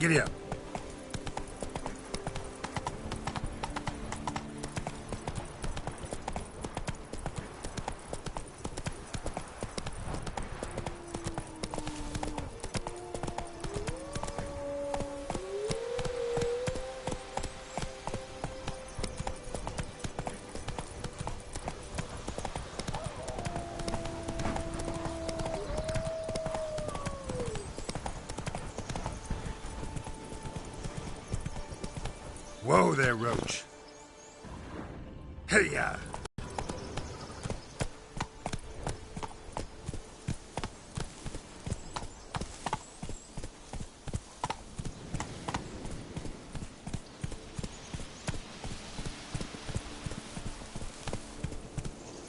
Giddy up. Whoa there, Roach. Hey-ya!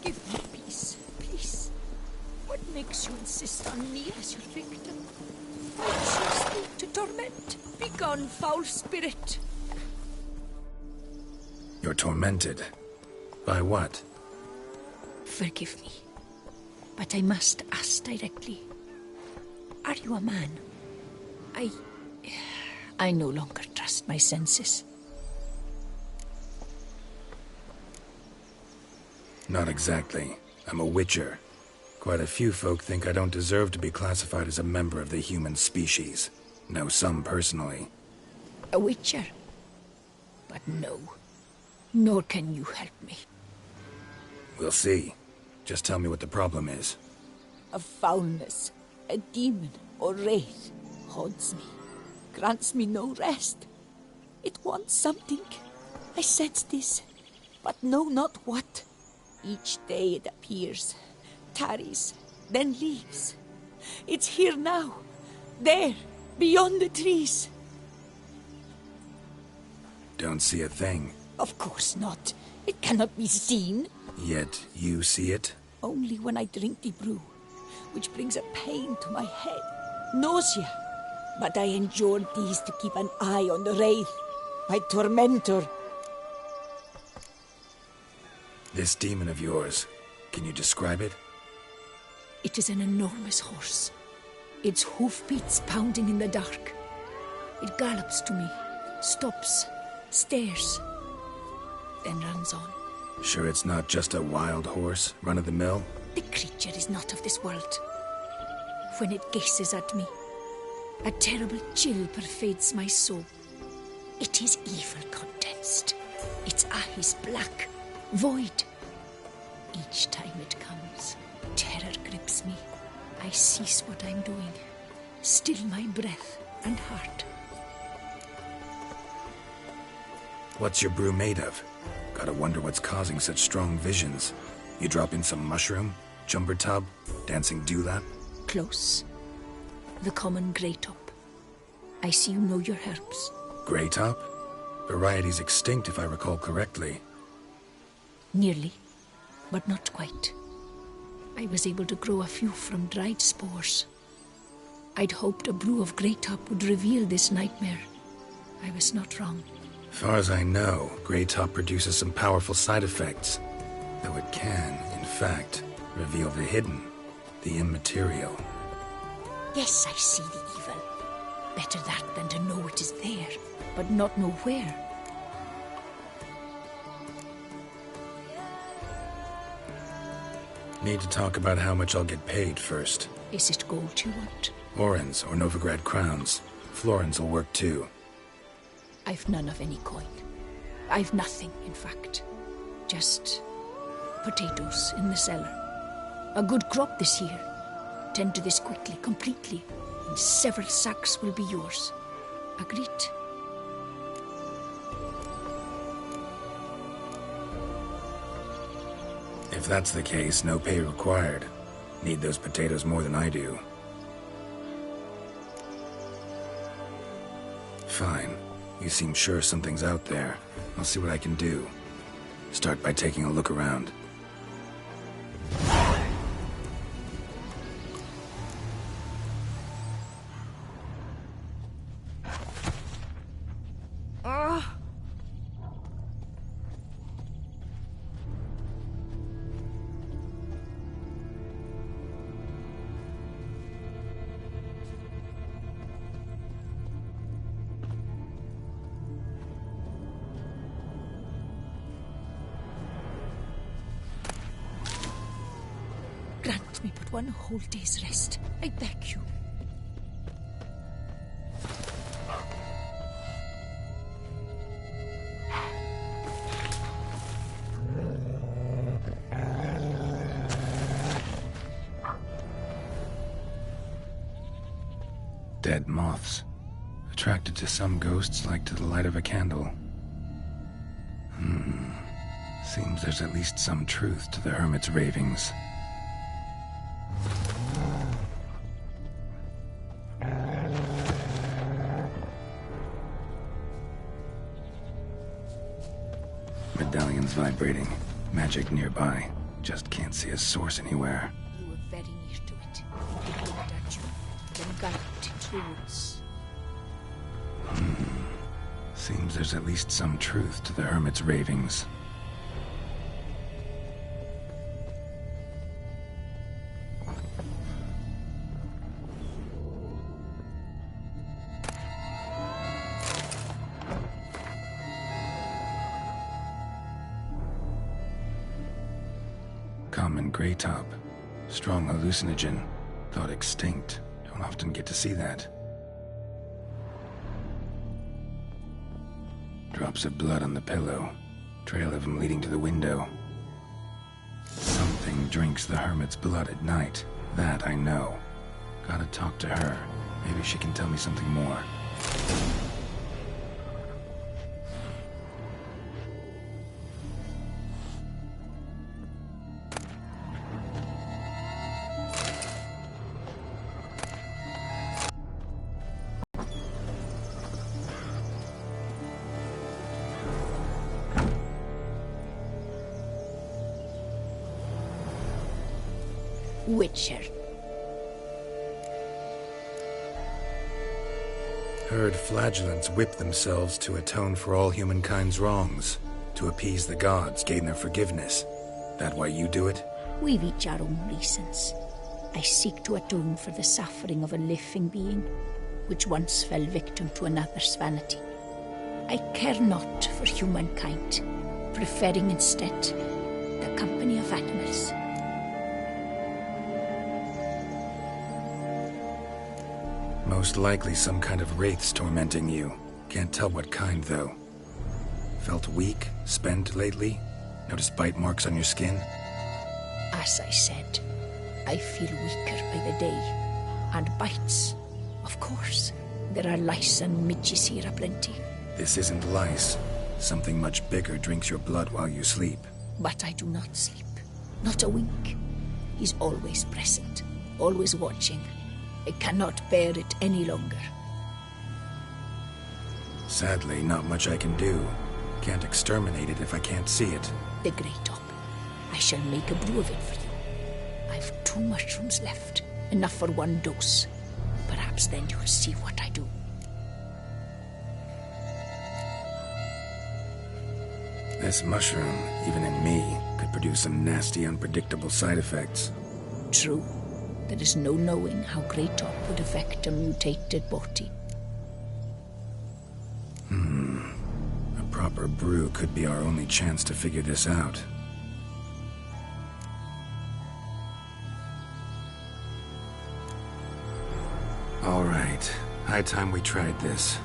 Give me peace, please. What makes you insist on me as your victim? I choose thee to torment. Begone, foul spirit. You're tormented. By what? Forgive me, but I must ask directly. Are you a man? I no longer trust my senses. Not exactly. I'm a witcher. Quite a few folk think I don't deserve to be classified as a member of the human species. Know some personally. A witcher? But no. Nor can you help me. We'll see. Just tell me what the problem is. A foulness, a demon or wraith haunts me, grants me no rest. It wants something. I sense this, but know not what. Each day it appears, tarries, then leaves. It's here now, there, beyond the trees. Don't see a thing. Of course not. It cannot be seen. Yet you see it? Only when I drink the brew, which brings a pain to my head, nausea. But I endured these to keep an eye on the wraith, my tormentor. This demon of yours, can you describe it? It is an enormous horse, its hoofbeats pounding in the dark. It gallops to me, stops, stares, then runs on. Sure it's not just a wild horse, run-of-the-mill? The creature is not of this world. When it gazes at me, a terrible chill pervades my soul. It is evil condensed. Its eyes black, void. Each time it comes, terror grips me. I cease what I'm doing, still my breath and heart. What's your brew made of? Gotta wonder what's causing such strong visions. You drop in some mushroom, jumper tub, dancing dewlap? Close. The common grey top. I see you know your herbs. Grey top? Variety's extinct if I recall correctly. Nearly, but not quite. I was able to grow a few from dried spores. I'd hoped a brew of grey top would reveal this nightmare. I was not wrong. Far as I know, grey top produces some powerful side effects. Though it can, in fact, reveal the hidden, the immaterial. Yes, I see the evil. Better that than to know it is there, but not know where. Need to talk about how much I'll get paid first. Is it gold you want? Orens or Novigrad crowns. Florins will work too. I've none of any coin. I've nothing, in fact. Just potatoes in the cellar. A good crop this year. Tend to this quickly, completely, and several sacks will be yours. Agreed? If that's the case, no pay required. Need those potatoes more than I do. Fine. You seem sure something's out there. I'll see what I can do. Start by taking a look around. grant me but one whole day's rest. I beg you. Dead moths. Attracted to some ghosts like to the light of a candle. Seems there's at least some truth to the hermit's ravings. Medallion's vibrating. Magic nearby. Just can't see a source anywhere. You were very near to it. It looked at you, then galloped into the woods. Seems there's at least some truth to the hermit's ravings. Common gray top. Strong hallucinogen. Thought extinct. Don't often get to see that. Drops of blood on the pillow. Trail of him leading to the window. Something drinks the hermit's blood at night. That I know. Gotta talk to her. Maybe she can tell me something more. Witcher. Heard flagellants whip themselves to atone for all humankind's wrongs. To appease the gods, gain their forgiveness. That why you do it? We've each our own reasons. I seek to atone for the suffering of a living being, which once fell victim to another's vanity. I care not for humankind, preferring instead the company of animals. Most likely some kind of wraiths tormenting you. Can't tell what kind, though. Felt weak, spent lately? Noticed bite marks on your skin? As I said, I feel weaker by the day. And bites, of course. There are lice and midges here aplenty. This isn't lice. Something much bigger drinks your blood while you sleep. But I do not sleep. Not a wink. He's always present, always watching. I cannot bear it any longer. Sadly, not much I can do. Can't exterminate it if I can't see it. The Grey Top. I shall make a brew of it for you. I've 2 mushrooms left. Enough for 1 dose. Perhaps then you'll see what I do. This mushroom, even in me, could produce some nasty, unpredictable side effects. True. There is no knowing how Grey Top would affect a mutated body. A proper brew could be our only chance to figure this out. All right. High time we tried this.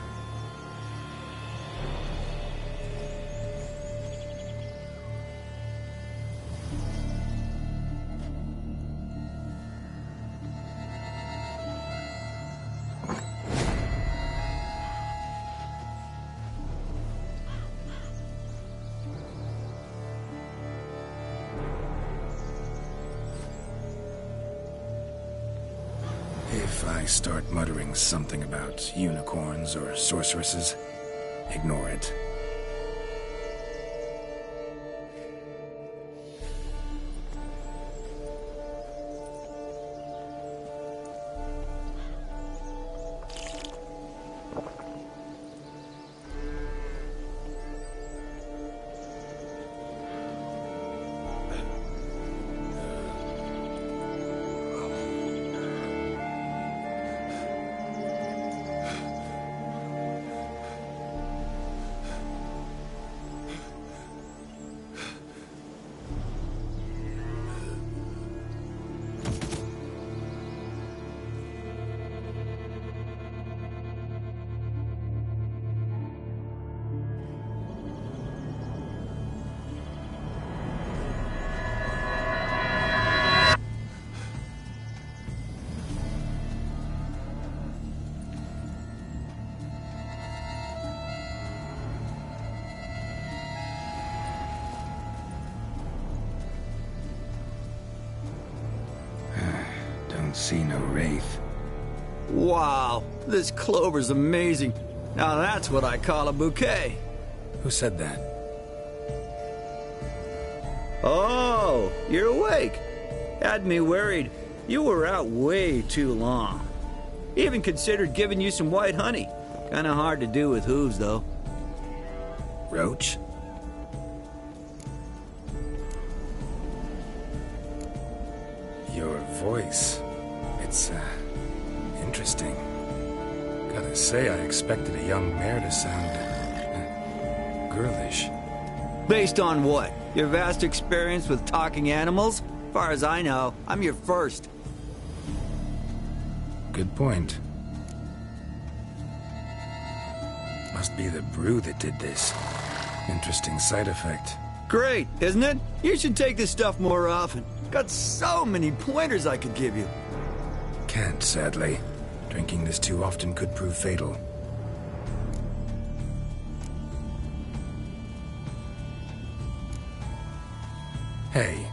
If I start muttering something about unicorns or sorceresses, ignore it. See no wraith. Wow, this clover's amazing. Now that's what I call a bouquet. Who said that? Oh, you're awake. Had me worried. You were out way too long. Even considered giving you some white honey. Kinda hard to do with hooves, though. Roach? Your voice. It's, interesting. Gotta say, I expected a young mare to sound, girlish. Based on what? Your vast experience with talking animals? Far as I know, I'm your first. Good point. Must be the brew that did this. Interesting side effect. Great, isn't it? You should take this stuff more often. Got so many pointers I could give you. Can't, sadly. Drinking this too often could prove fatal. Hey,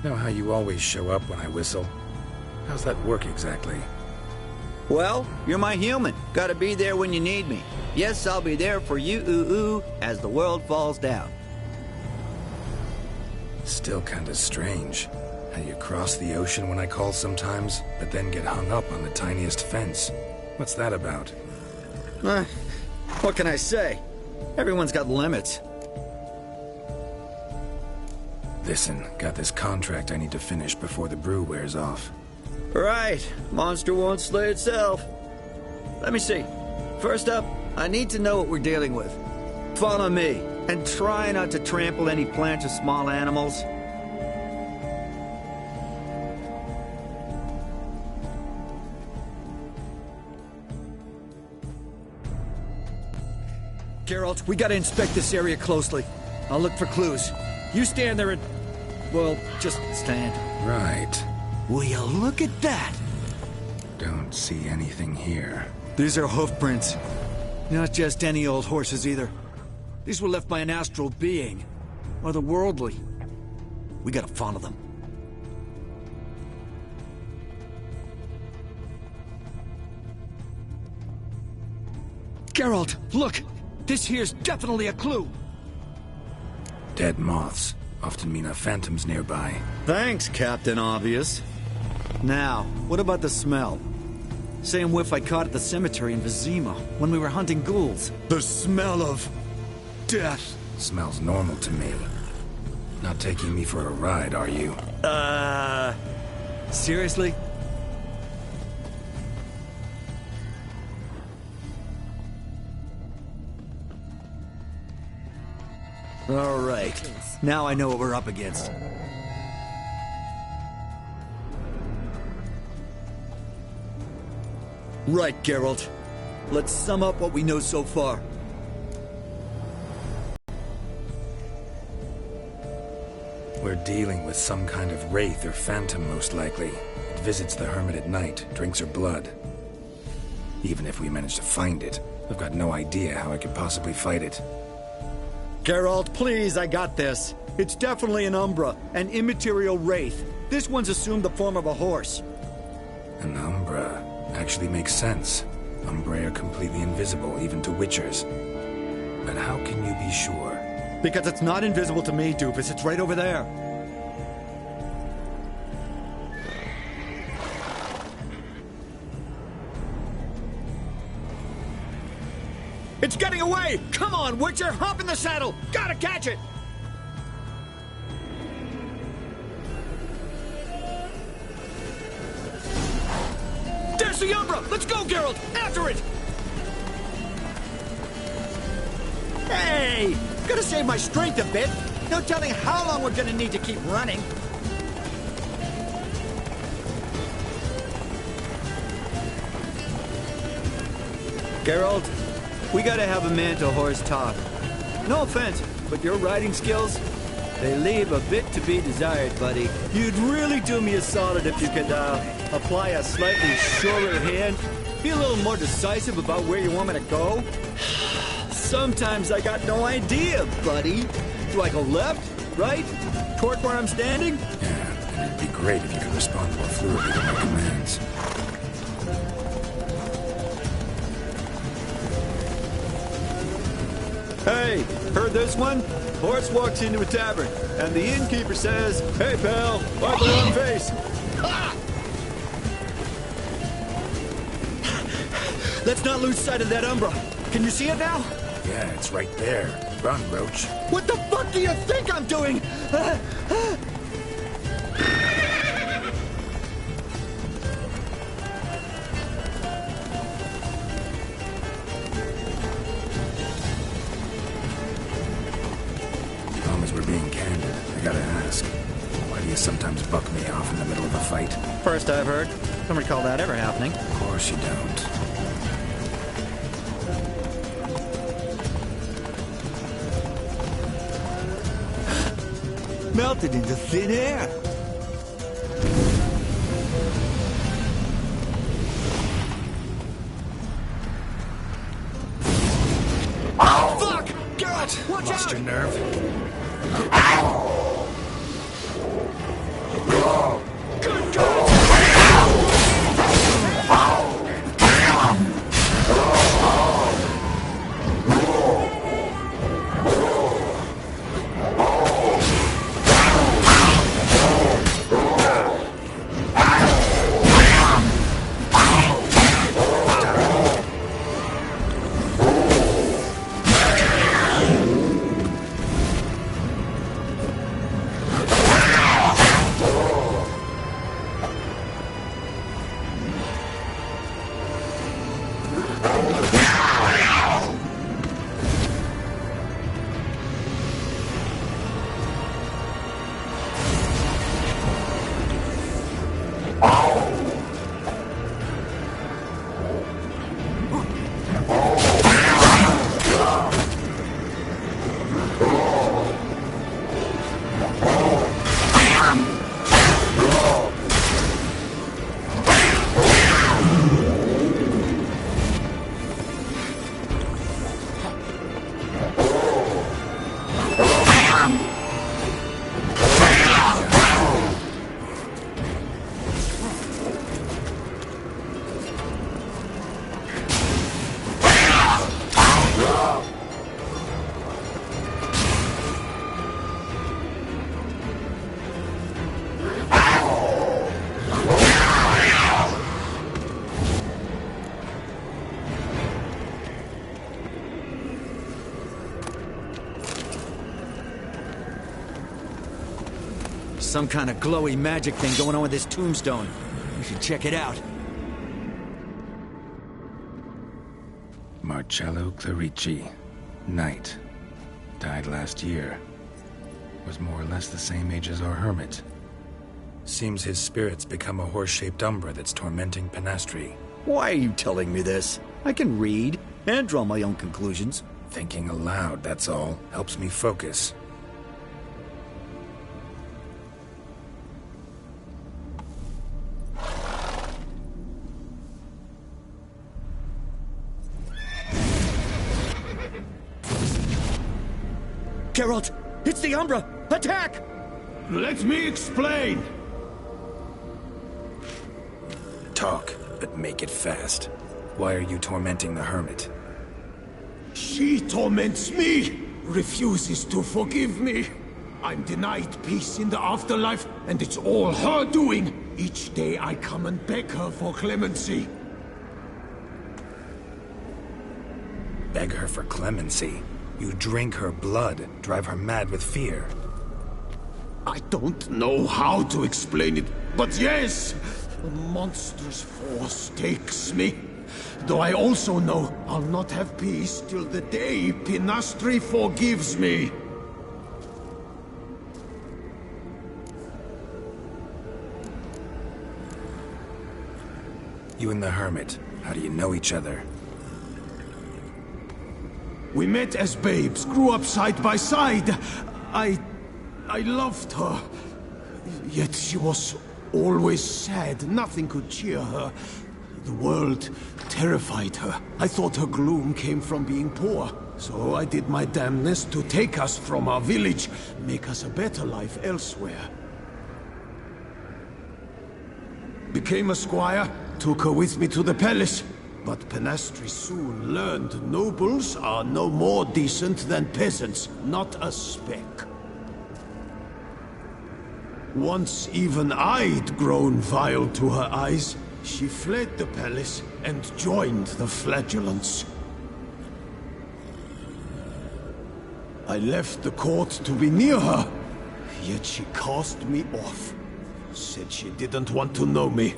know how you always show up when I whistle? How's that work exactly? Well, you're my human. Gotta be there when you need me. Yes, I'll be there for you, ooh, as the world falls down. Still kinda strange. How you cross the ocean when I call sometimes, but then get hung up on the tiniest fence. What's that about? What can I say? Everyone's got limits. Listen, got this contract I need to finish before the brew wears off. Right. Monster won't slay itself. Let me see. First up, I need to know what we're dealing with. Follow me, and try not to trample any plants or small animals. Geralt, we gotta inspect this area closely. I'll look for clues. You stand there and... well, just stand. Right. Will you look at that? Don't see anything here. These are hoof prints. Not just any old horses either. These were left by an astral being. Otherworldly. We gotta follow them. Geralt, look! This here's definitely a clue! Dead moths often mean a phantom's nearby. Thanks, Captain Obvious. Now, what about the smell? Same whiff I caught at the cemetery in Vizima when we were hunting ghouls. The smell of... death. Smells normal to me. Not taking me for a ride, are you? Seriously? All right. Now I know what we're up against. Right, Geralt. Let's sum up what we know so far. We're dealing with some kind of wraith or phantom, most likely. It visits the hermit at night, drinks her blood. Even if we manage to find it, I've got no idea how I could possibly fight it. Geralt, please, I got this. It's definitely an Umbra, an immaterial wraith. This one's assumed the form of a horse. An Umbra actually makes sense. Umbrae are completely invisible, even to Witchers. But how can you be sure? Because it's not invisible to me, Doofus. It's right over there. It's getting away! Come on, Witcher! Hop in the saddle! Gotta catch it! There's the Umbra! Let's go, Geralt! After it! Hey! Gotta save my strength a bit. No telling how long we're gonna need to keep running. Geralt, we gotta have a man-to-horse talk. No offense, but your riding skills, they leave a bit to be desired, buddy. You'd really do me a solid if you could, apply a slightly surer hand. Be a little more decisive about where you want me to go. Sometimes I got no idea, buddy. Do I go left, right, toward where I'm standing? Yeah, It'd be great if you could respond more fluidly to my commands. Hey, heard this one? Horse walks into a tavern, and the innkeeper says, "Hey, pal, wipe your own face." Let's not lose sight of that Umbra. Can you see it now? Yeah, it's right there. Run, Roach. What the fuck do you think I'm doing? As long as we're being candid, I gotta ask. Why do you sometimes buck me off in the middle of a fight? First I've heard. Don't recall that ever happening. Of course you don't. Melted into thin air. Fuck! Geralt, watch Lost out! your nerve? Good God! Some kind of glowy magic thing going on with this tombstone. We should check it out. Marcello Clerici, Knight. Died last year. Was more or less the same age as our hermit. Seems his spirit's become a horse-shaped umbra that's tormenting Penastri. Why are you telling me this? I can read and draw my own conclusions. Thinking aloud, that's all. Helps me focus. Geralt, it's the Umbra! Attack! Let me explain! Talk, but make it fast. Why are you tormenting the hermit? She torments me, refuses to forgive me. I'm denied peace in the afterlife, and it's all her doing. Each day I come and beg her for clemency. Beg her for clemency? You drink her blood, drive her mad with fear. I don't know how to explain it, but yes, a monstrous force takes me. Though I also know I'll not have peace till the day Penastri forgives me. You and the hermit, how do you know each other? We met as babes, grew up side by side. I loved her. Yet she was always sad. Nothing could cheer her. The world terrified her. I thought her gloom came from being poor. So I did my damnedest to take us from our village, make us a better life elsewhere. Became a squire, took her with me to the palace. But Penastri soon learned nobles are no more decent than peasants, not a speck. Once even I'd grown vile to her eyes, she fled the palace and joined the Flagellants. I left the court to be near her, yet she cast me off. Said she didn't want to know me.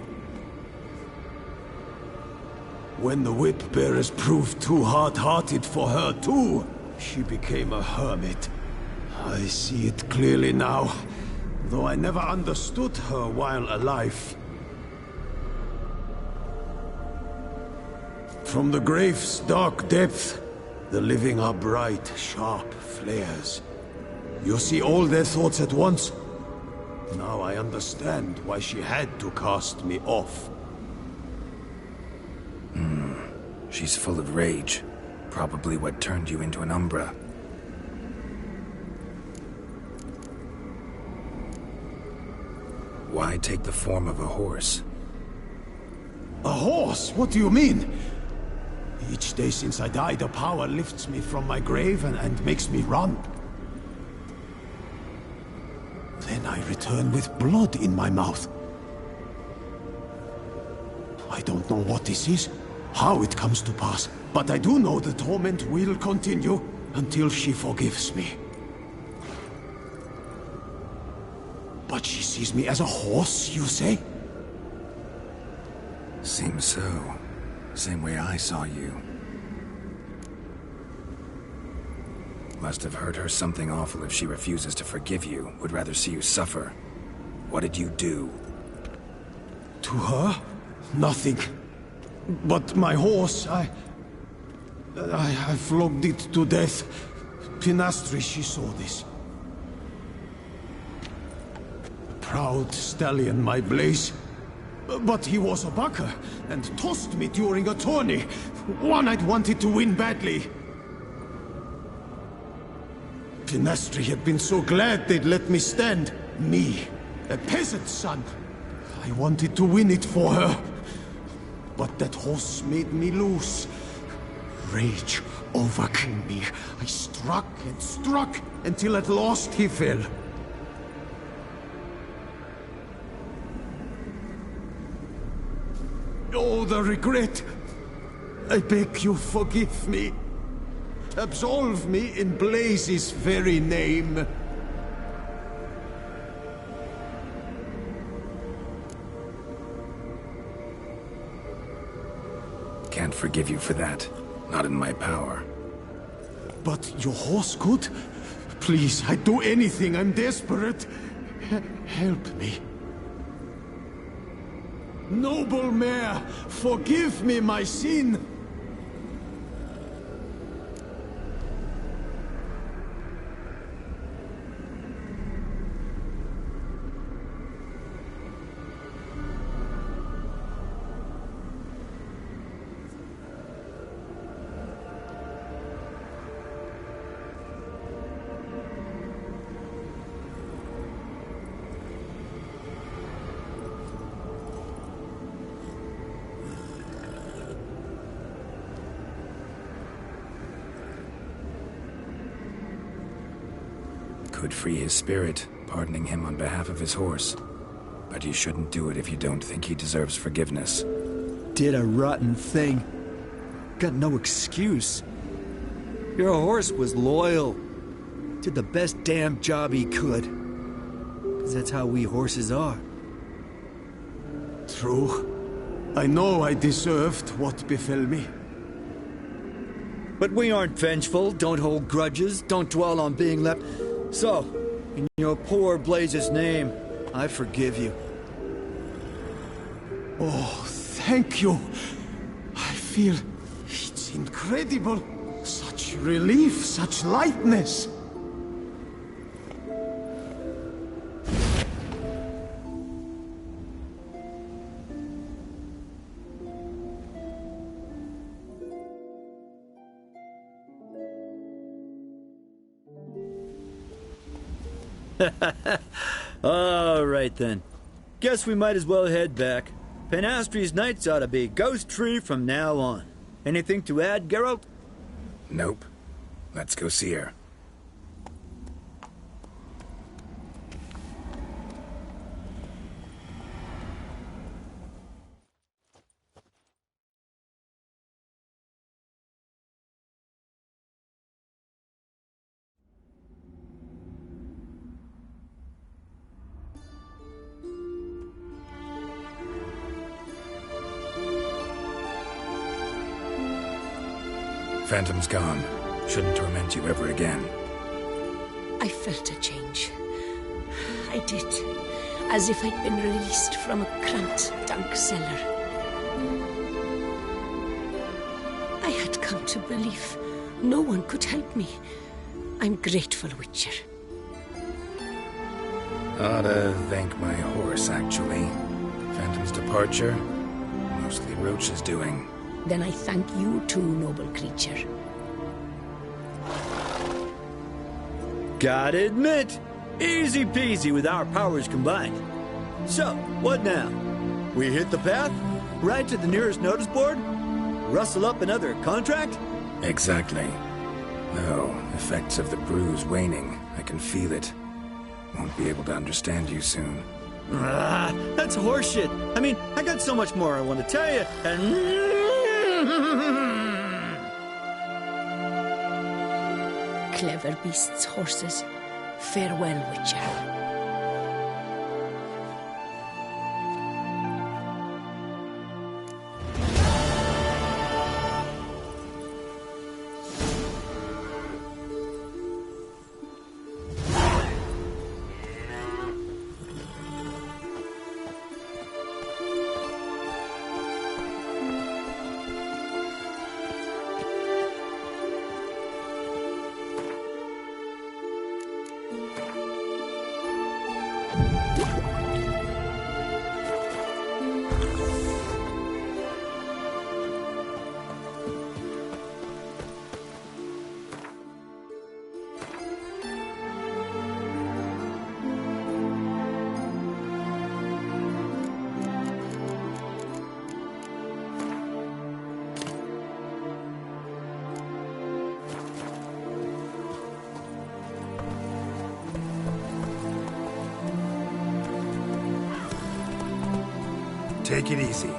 When the whip-bearers proved too hard-hearted for her too, she became a hermit. I see it clearly now, though I never understood her while alive. From the grave's dark depth, the living are bright, sharp flares. You see all their thoughts at once. Now I understand why she had to cast me off. She's full of rage. Probably what turned you into an Umbra. Why take the form of a horse? A horse? What do you mean? Each day since I died, a power lifts me from my grave and makes me run. Then I return with blood in my mouth. I don't know what this is, how it comes to pass, but I do know the torment will continue until she forgives me. But she sees me as a horse, you say? Seems so. Same way I saw you. Must have hurt her something awful if she refuses to forgive you, would rather see you suffer. What did you do? To her? Nothing. But my horse, I flogged it to death. Penastri, she saw this. Proud stallion, my Blaze. But he was a bucker, and tossed me during a tourney. One I'd wanted to win badly. Penastri had been so glad they'd let me stand. Me, a peasant's son. I wanted to win it for her. But that horse made me loose. Rage overcame me. I struck and struck, until at last he fell. Oh, the regret! I beg you, forgive me. Absolve me in Blaze's very name. Can't forgive you for that. Not in my power. But your horse could? Please, I'd do anything. I'm desperate. Help me. Noble mare, forgive me my sin. Could free his spirit, pardoning him on behalf of his horse. But you shouldn't do it if you don't think he deserves forgiveness. Did a rotten thing. Got no excuse. Your horse was loyal. Did the best damn job he could. 'Cause that's how we horses are. True. I know I deserved what befell me. But we aren't vengeful, don't hold grudges, don't dwell on being left. So, in your poor Blaze's name, I forgive you. Oh, thank you. I feel it's incredible. Such relief, such lightness. All right then. Guess we might as well head back. Penastri's Knights ought to be Ghost Tree from now on. Anything to add, Geralt? Nope. Let's go see her. Phantom's gone. Shouldn't torment you ever again. I felt a change. I did. As if I'd been released from a cramped, dank cellar. I had come to believe no one could help me. I'm grateful, Witcher. Ought to thank my horse, actually. Phantom's departure, mostly Roach's doing. Then I thank you too, noble creature. Gotta admit, easy peasy with our powers combined. So, what now? We hit the path? Right to the nearest notice board? Rustle up another contract? Exactly. Though, effects of the bruise waning. I can feel it. Won't be able to understand you soon. That's horseshit. I mean, I got so much more I want to tell you, and... Clever beasts, horses. Farewell, Witcher. Take it easy.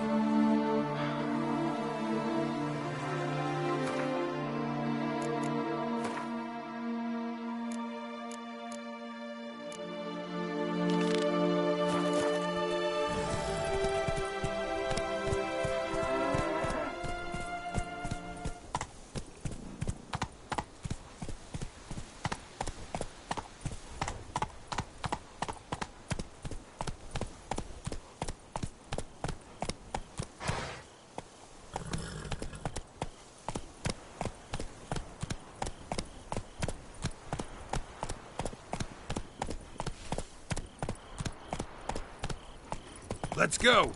Let's go!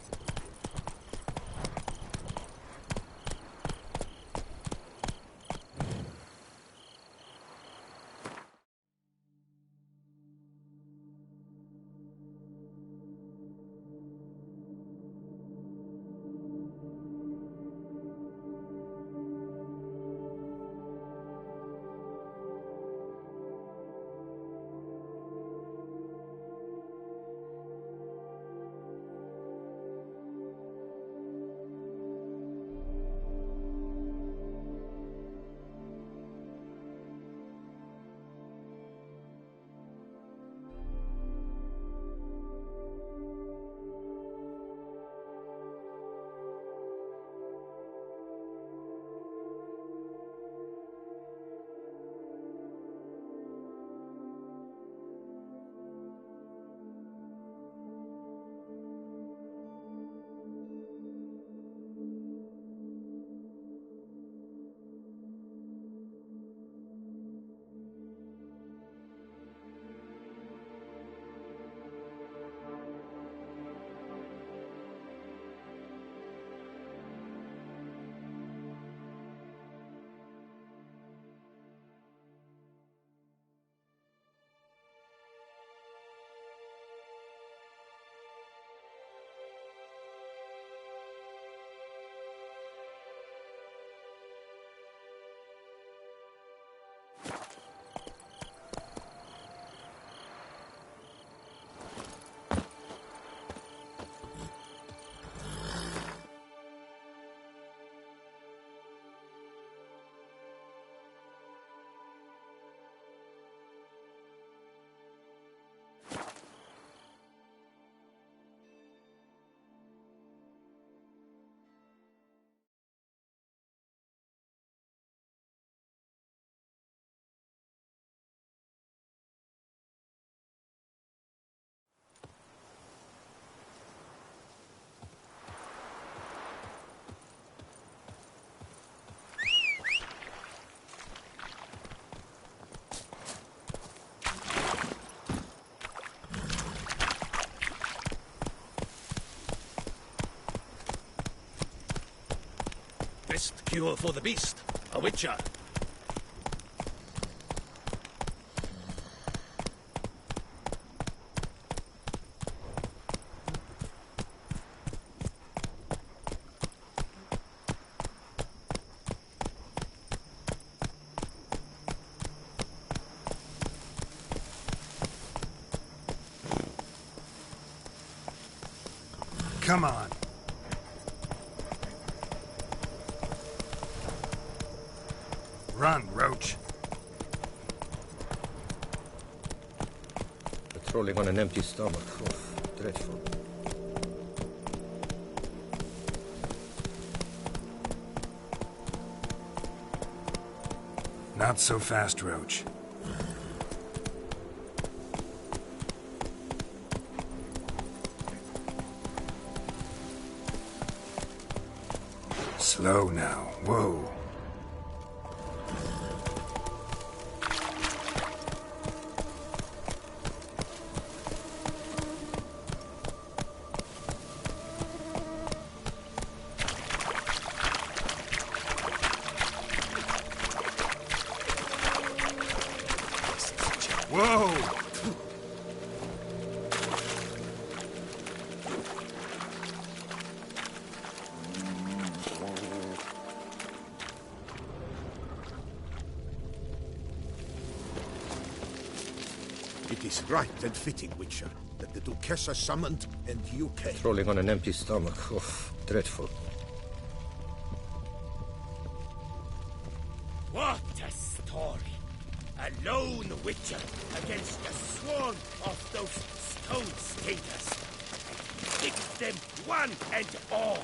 Best cure for the beast. A witcher. Come on. Run, Roach. Patrolling on an empty stomach. Oh, dreadful. Not so fast, Roach. Slow now. Whoa. Whoa! It is right and fitting, Witcher, that the Duchessa summoned and you came. Patrolling on an empty stomach. Oh, dreadful. What a story! A lone witcher against a swarm of those stone skaters. And he kicked them one and all.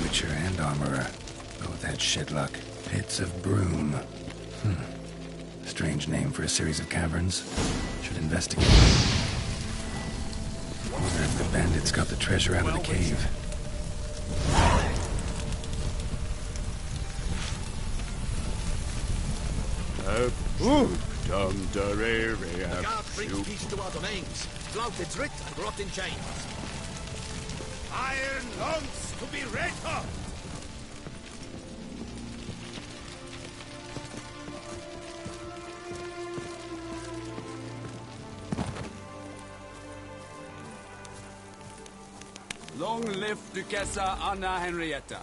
Witcher and armorer. Both had shit luck. Pits of Broom. Strange name for a series of caverns. Should investigate. Wonder if the bandits got the treasure out of the cave. God bring peace to our domains. Flouted writ and brought in chains. Iron longs to be red hot. Long live Duchessa Anna Henrietta.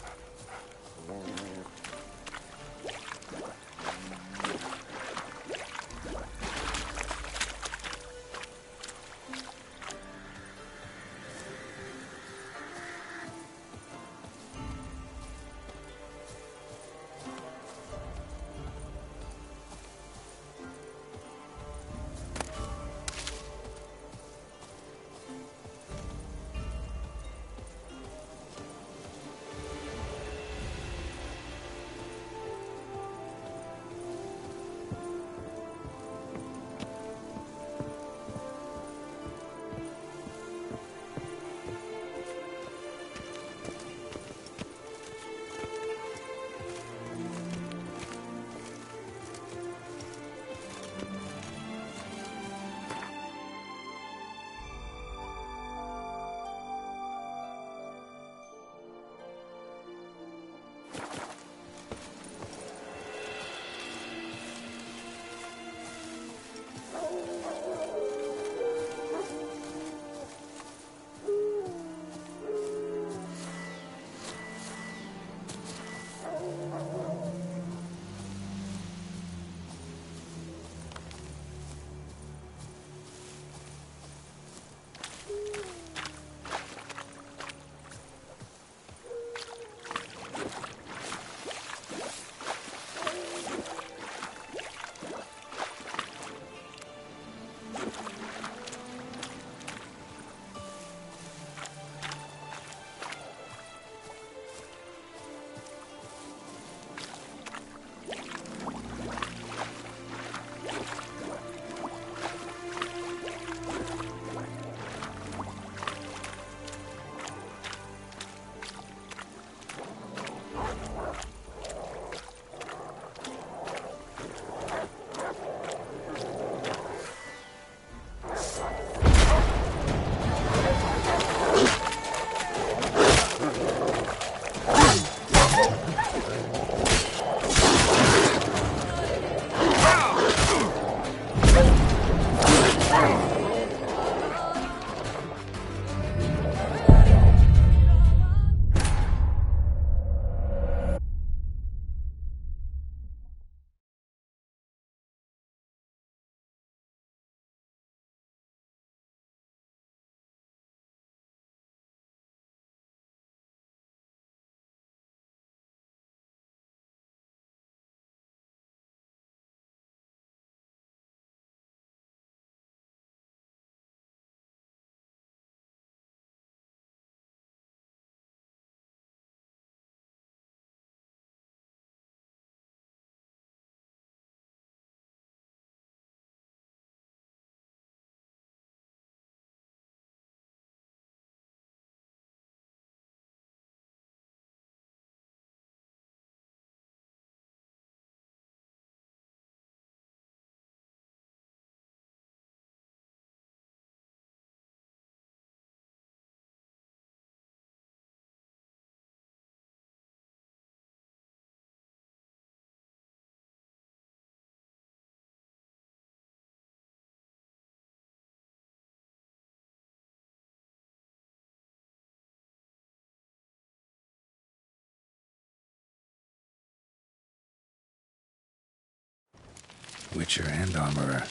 Witcher and armorer.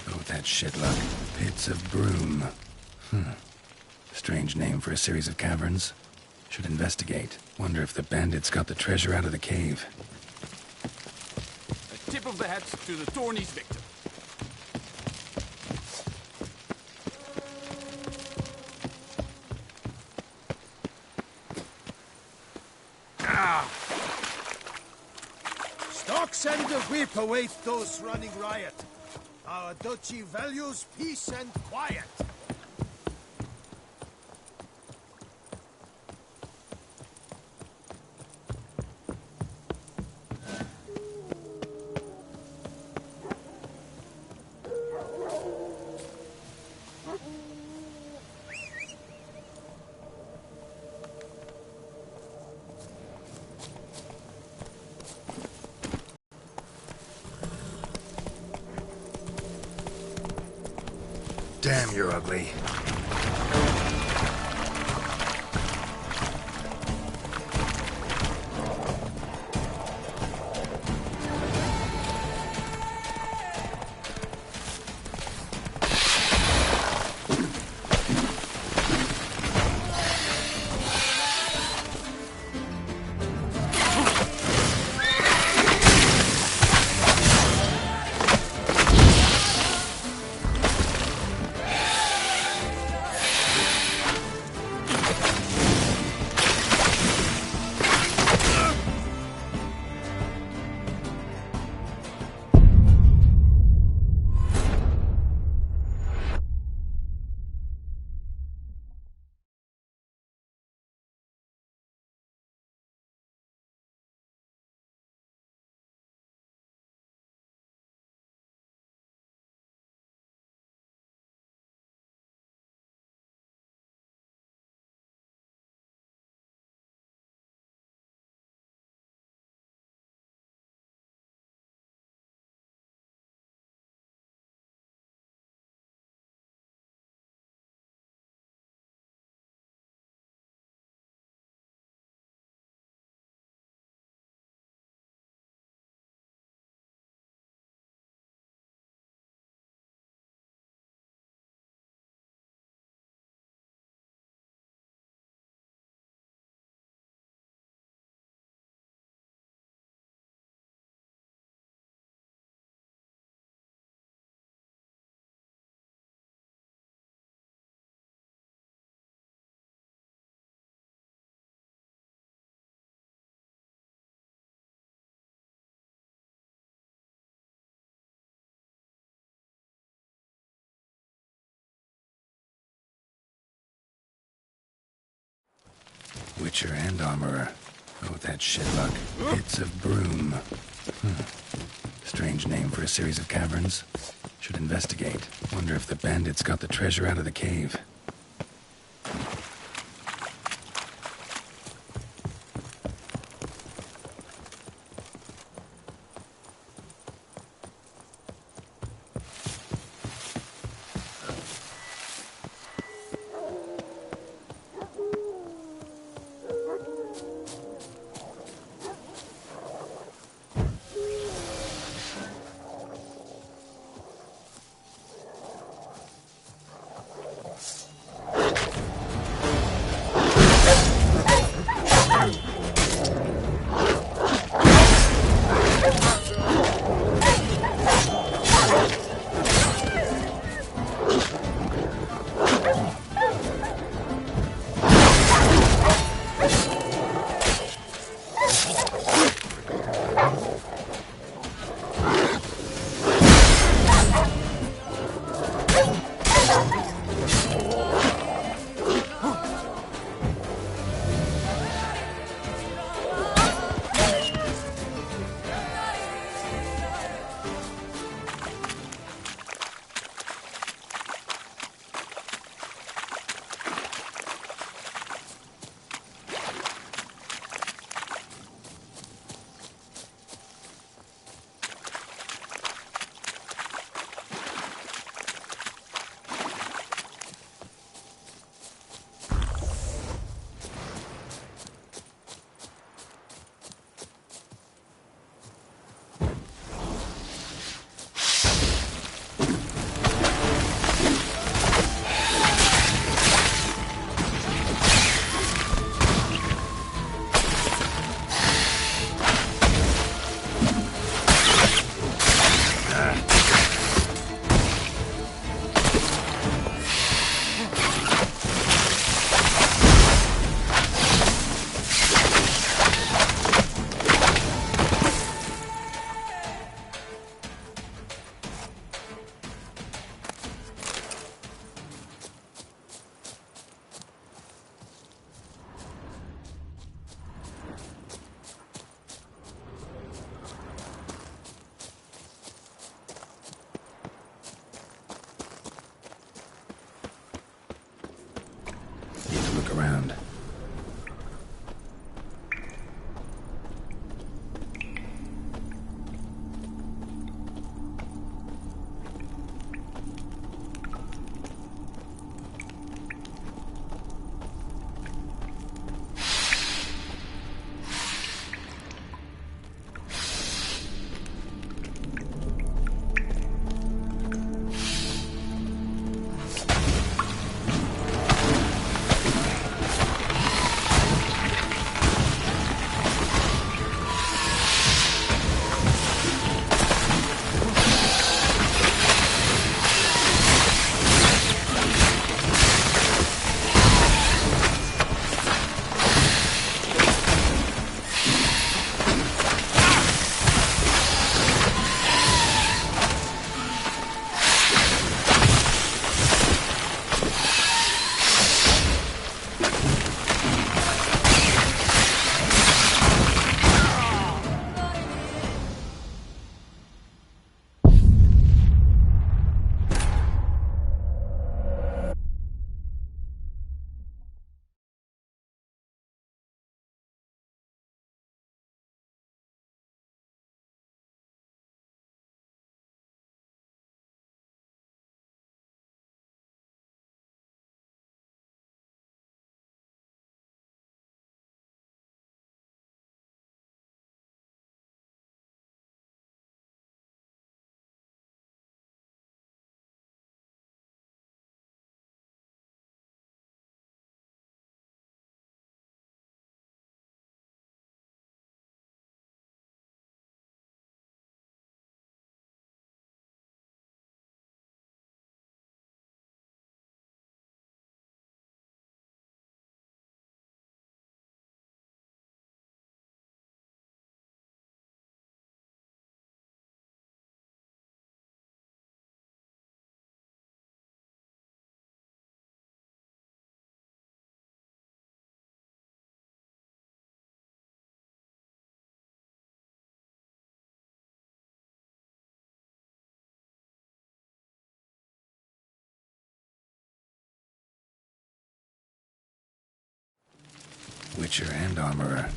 Both had shit luck. Pits of Broom. Strange name for a series of caverns. Should investigate. Wonder if the bandits got the treasure out of the cave. A tip of the hat to the Thorny's victim. Stocks and the whip await those running riot. Our duchy values peace and quiet. Damn, you're ugly. Witcher and armorer. Both had shit luck. Pits of Broom. Strange name for a series of caverns. Should investigate. Wonder if the bandits got the treasure out of the cave. Witcher and armorer.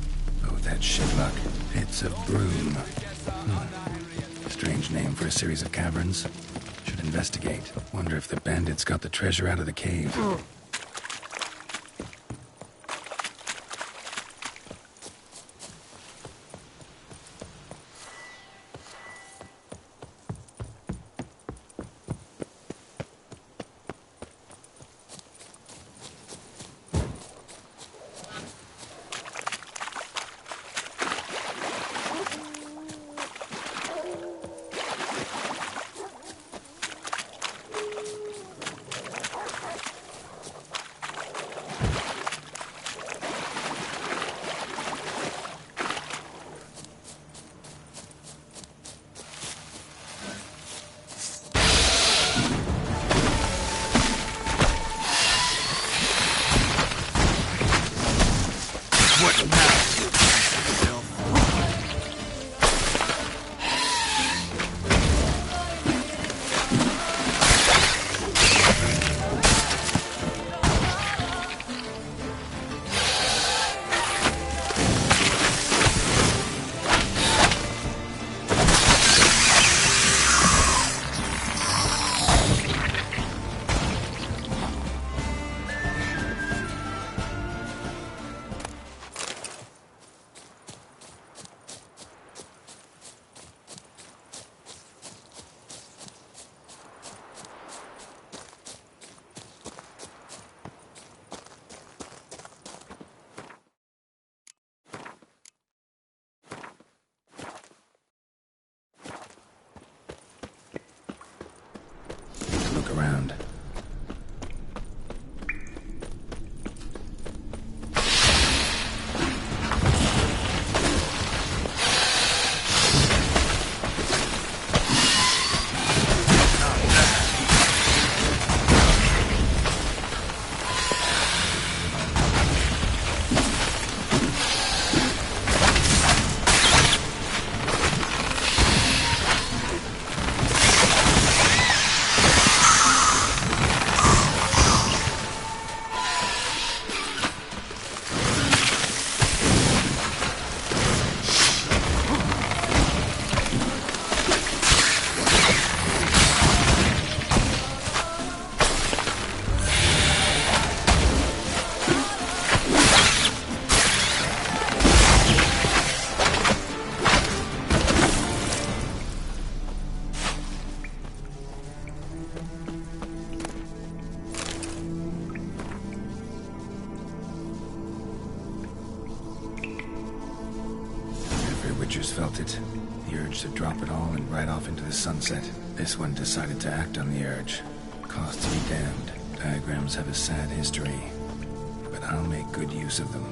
Both had shit luck. Pits of Broom. Strange name for a series of caverns. Should investigate. Wonder if the bandits got the treasure out of the cave. Around. Witchers felt it. The urge to drop it all and ride off into the sunset. This one decided to act on the urge. Cost to be damned. Diagrams have a sad history, but I'll make good use of them.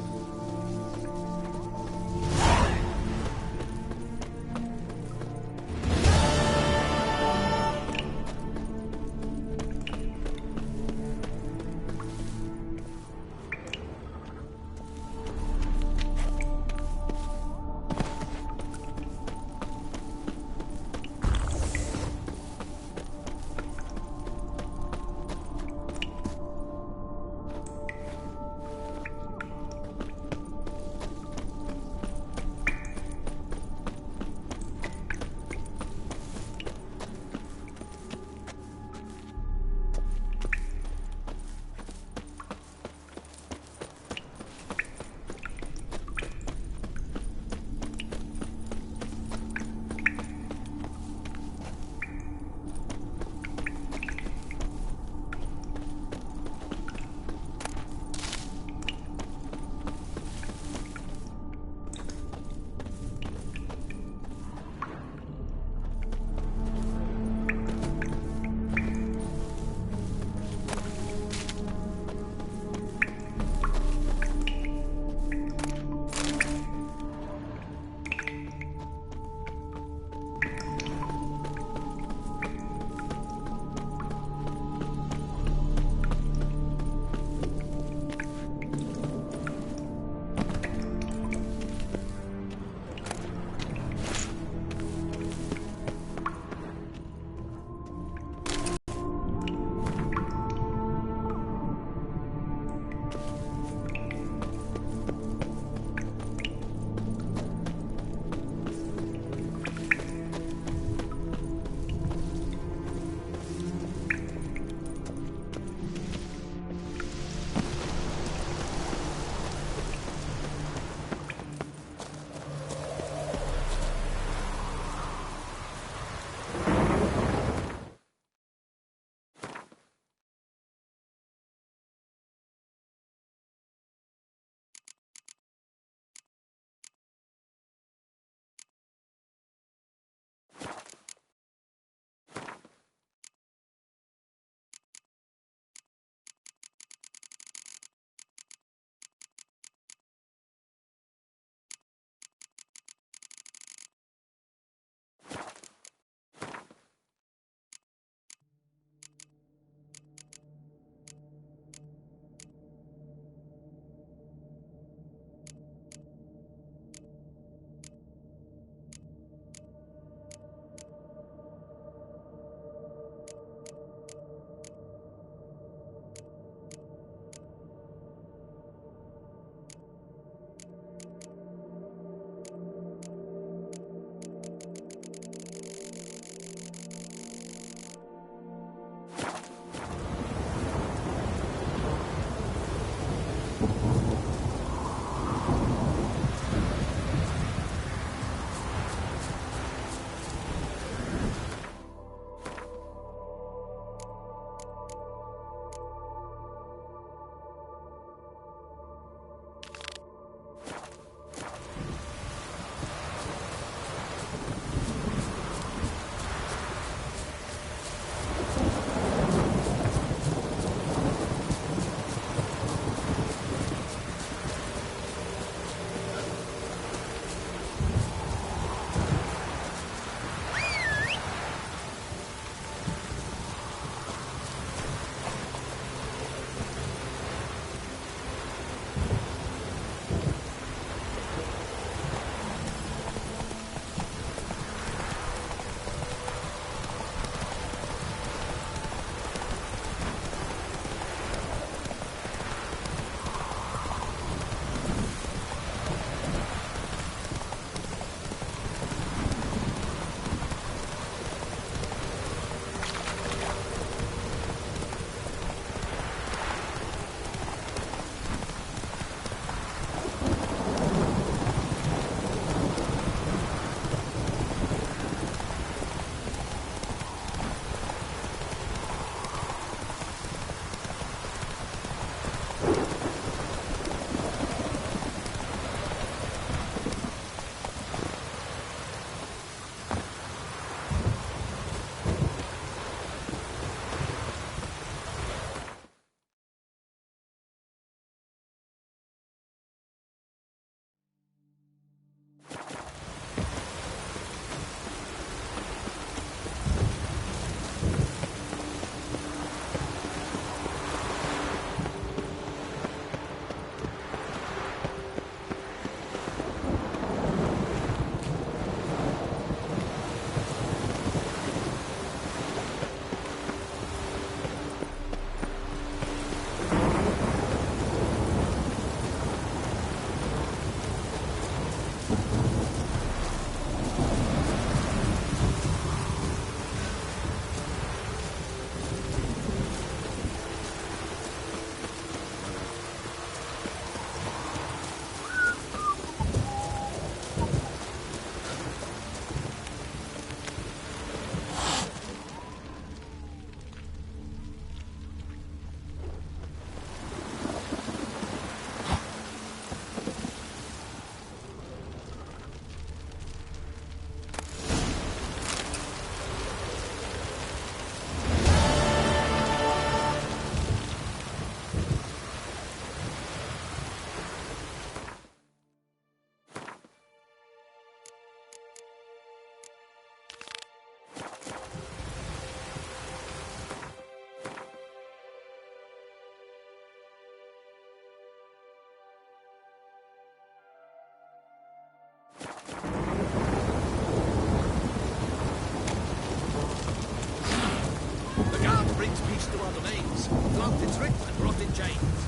to other means. Cloaked in trick and wrought in chains.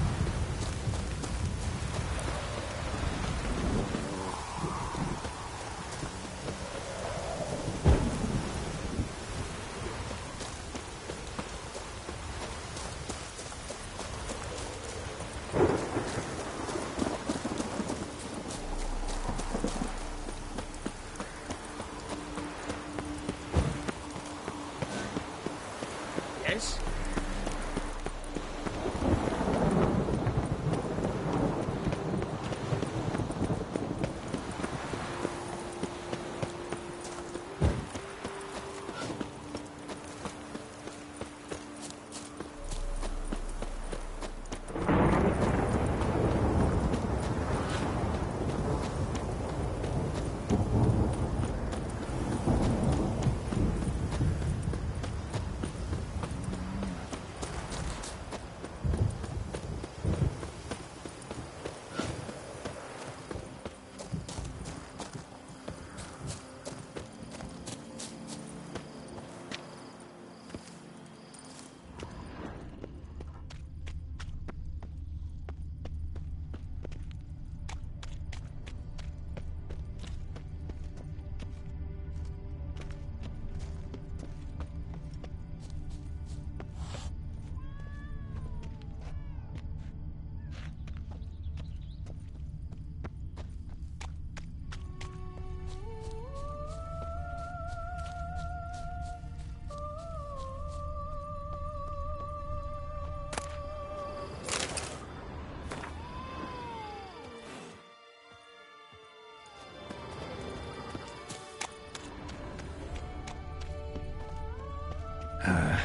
Yes?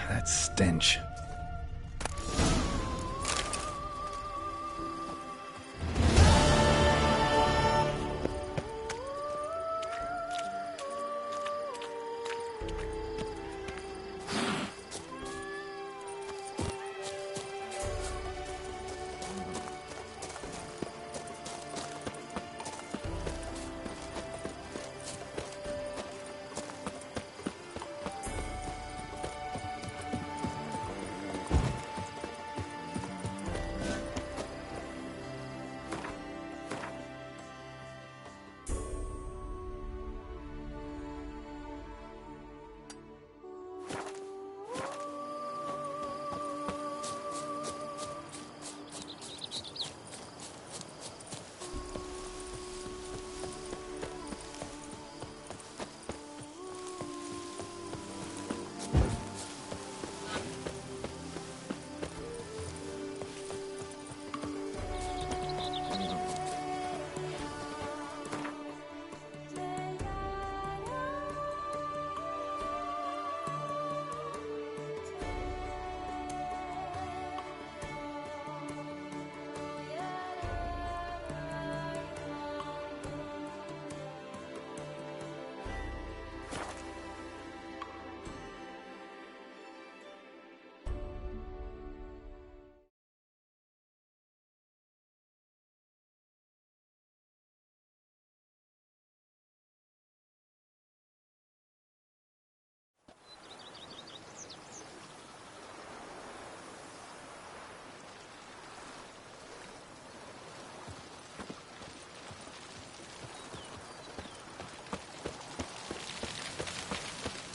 That stench.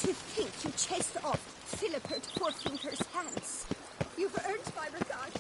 To think you chased off Philipert Fourfinger's hands. You've earned my regard.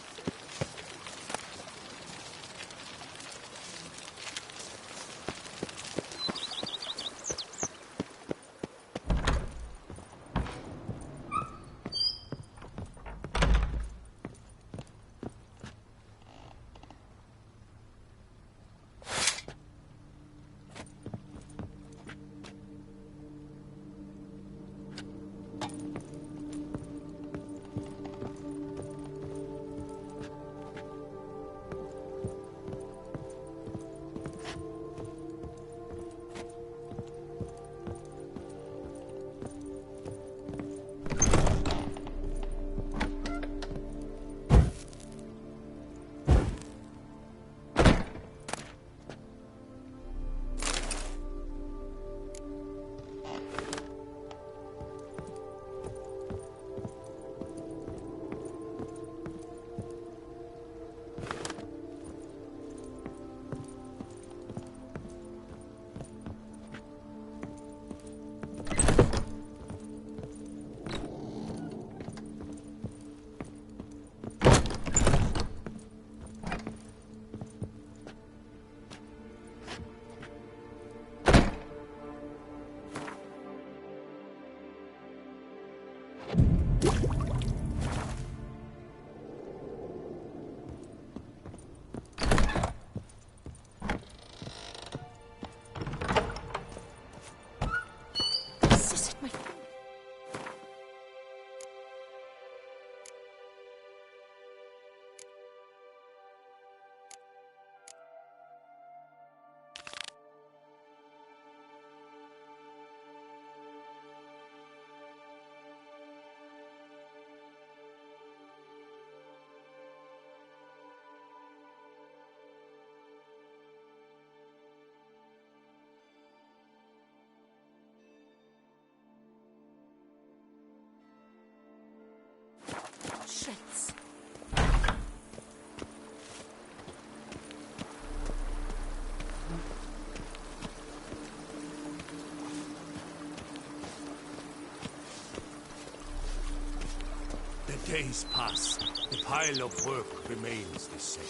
days pass, the pile of work remains the same.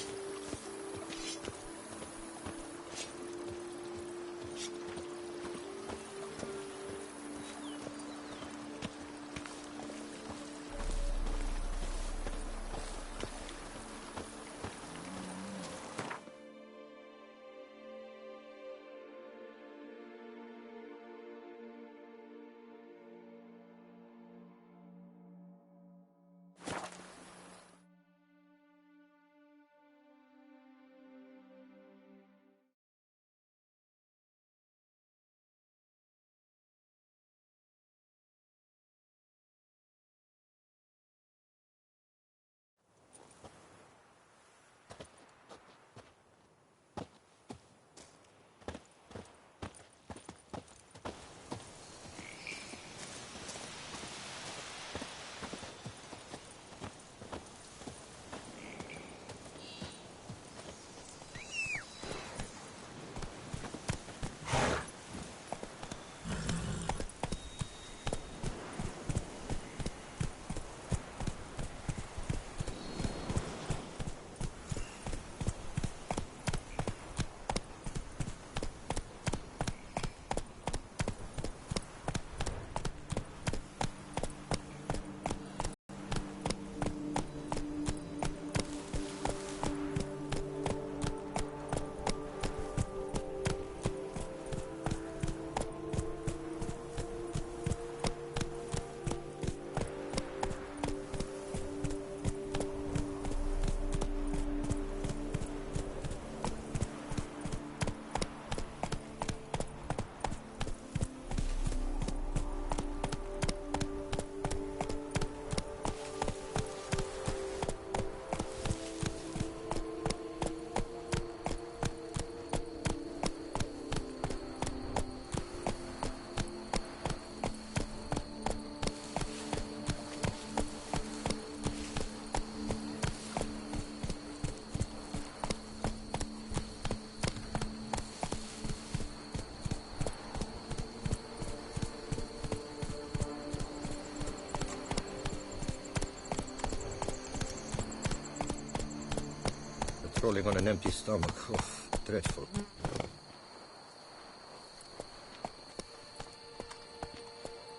Rolling on an empty stomach. Oh, dreadful.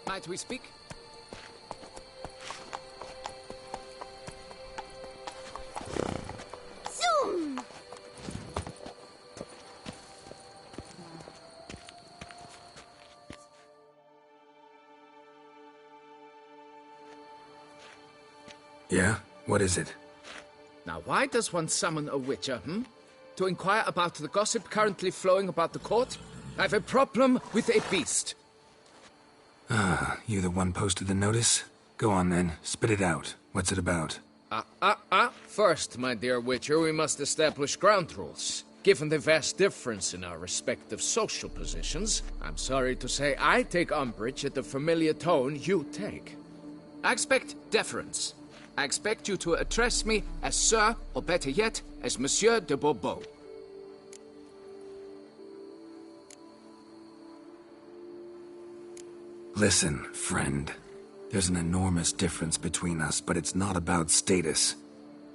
Might we speak? Zoom! Yeah? What is it? Now, why does one summon a witcher, To inquire about the gossip currently flowing about the court? I have a problem with a beast. Ah, you the one posted the notice? Go on then, spit it out. What's it about? First, my dear witcher, we must establish ground rules. Given the vast difference in our respective social positions, I'm sorry to say I take umbrage at the familiar tone you take. I expect deference. I expect you to address me as Sir, or better yet, as Monsieur de Bourbeau. Listen, friend. There's an enormous difference between us, but it's not about status.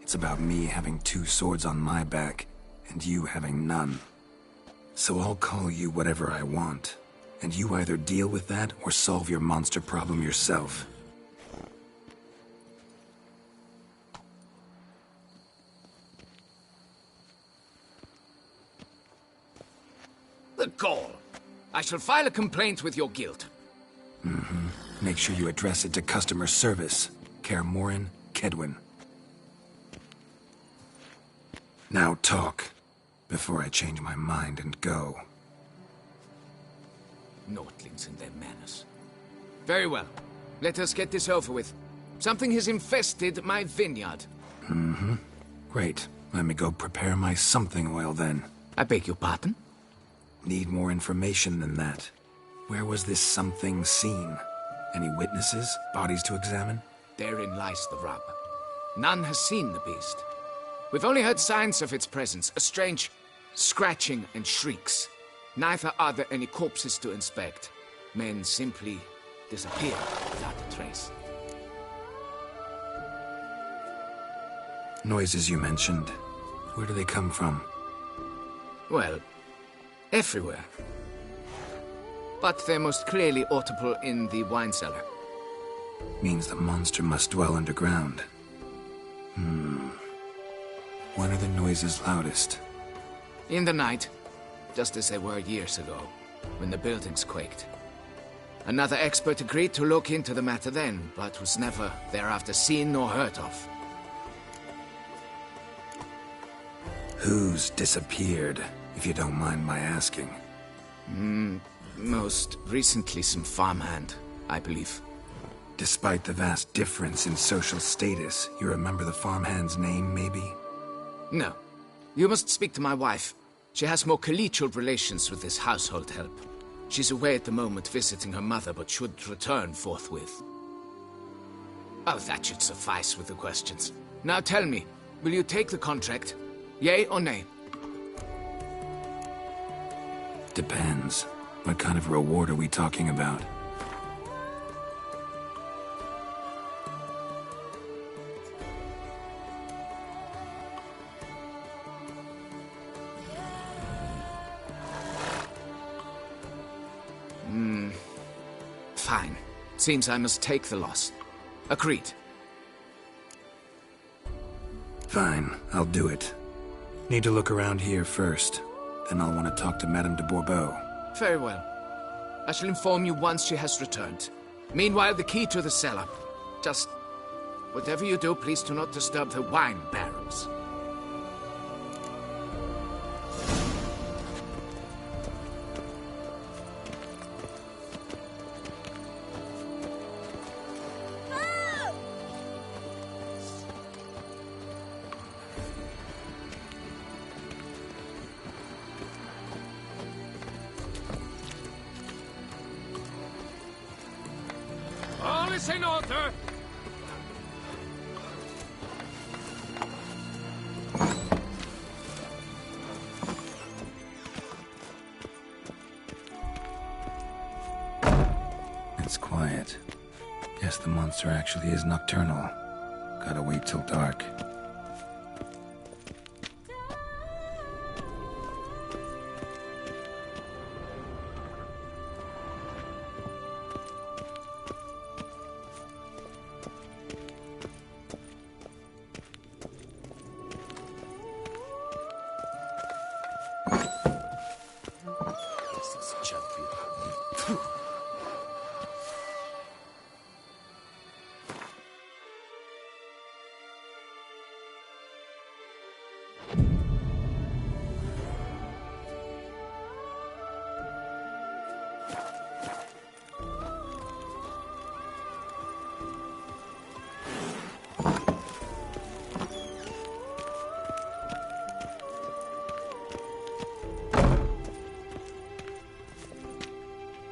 It's about me having two swords on my back, and you having none. So I'll call you whatever I want, and you either deal with that or solve your monster problem yourself. The gall! I shall file a complaint with your guild. Make sure you address it to customer service. Kaer Morhen, Kaedwen. Now talk, before I change my mind and go. Nordlings and their manners. Very well. Let us get this over with. Something has infested my vineyard. Great. Let me go prepare my something oil then. I beg your pardon? Need more information than that. Where was this something seen? Any witnesses? Bodies to examine? Therein lies the rub. None has seen the beast. We've only heard signs of its presence, a strange scratching and shrieks. Neither are there any corpses to inspect. Men simply disappear without a trace. noises you mentioned, where do they come from? Well, everywhere. But they're most clearly audible in the wine cellar. Means the monster must dwell underground. When are the noises loudest? In the night, just as they were years ago, when the buildings quaked. Another expert agreed to look into the matter then, but was never thereafter seen nor heard of. Who's disappeared, if you don't mind my asking? Most recently some farmhand, I believe. Despite the vast difference in social status, you remember the farmhand's name, maybe? No. You must speak to my wife. She has more collegial relations with this household help. She's away at the moment visiting her mother, but should return forthwith. Oh, that should suffice with the questions. Now tell me, will you take the contract? Yay or nay? Depends. What kind of reward are we talking about? Fine. Seems I must take the loss. Agreed. Fine, I'll do it. Need to look around here first. Then I'll want to talk to Madame de Bourbeau. Very well. I shall inform you once she has returned. Meanwhile, the key to the cellar. Just... whatever you do, please do not disturb the wine barrels. All is in order! It's quiet. Guess the monster actually is nocturnal. Gotta wait till dark.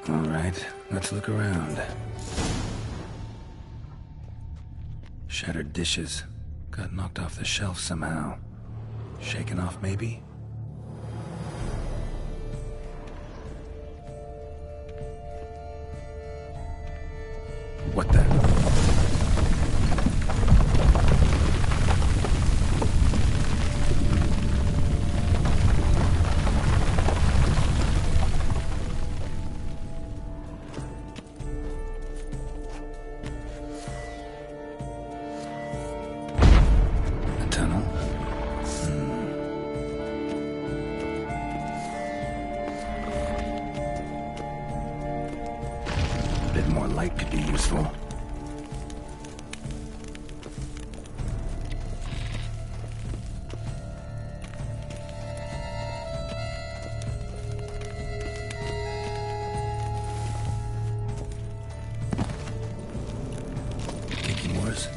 Alright, let's look around. Shattered dishes. Got knocked off the shelf somehow. Shaken off, maybe? What the? Light could be useful. Kicking worse.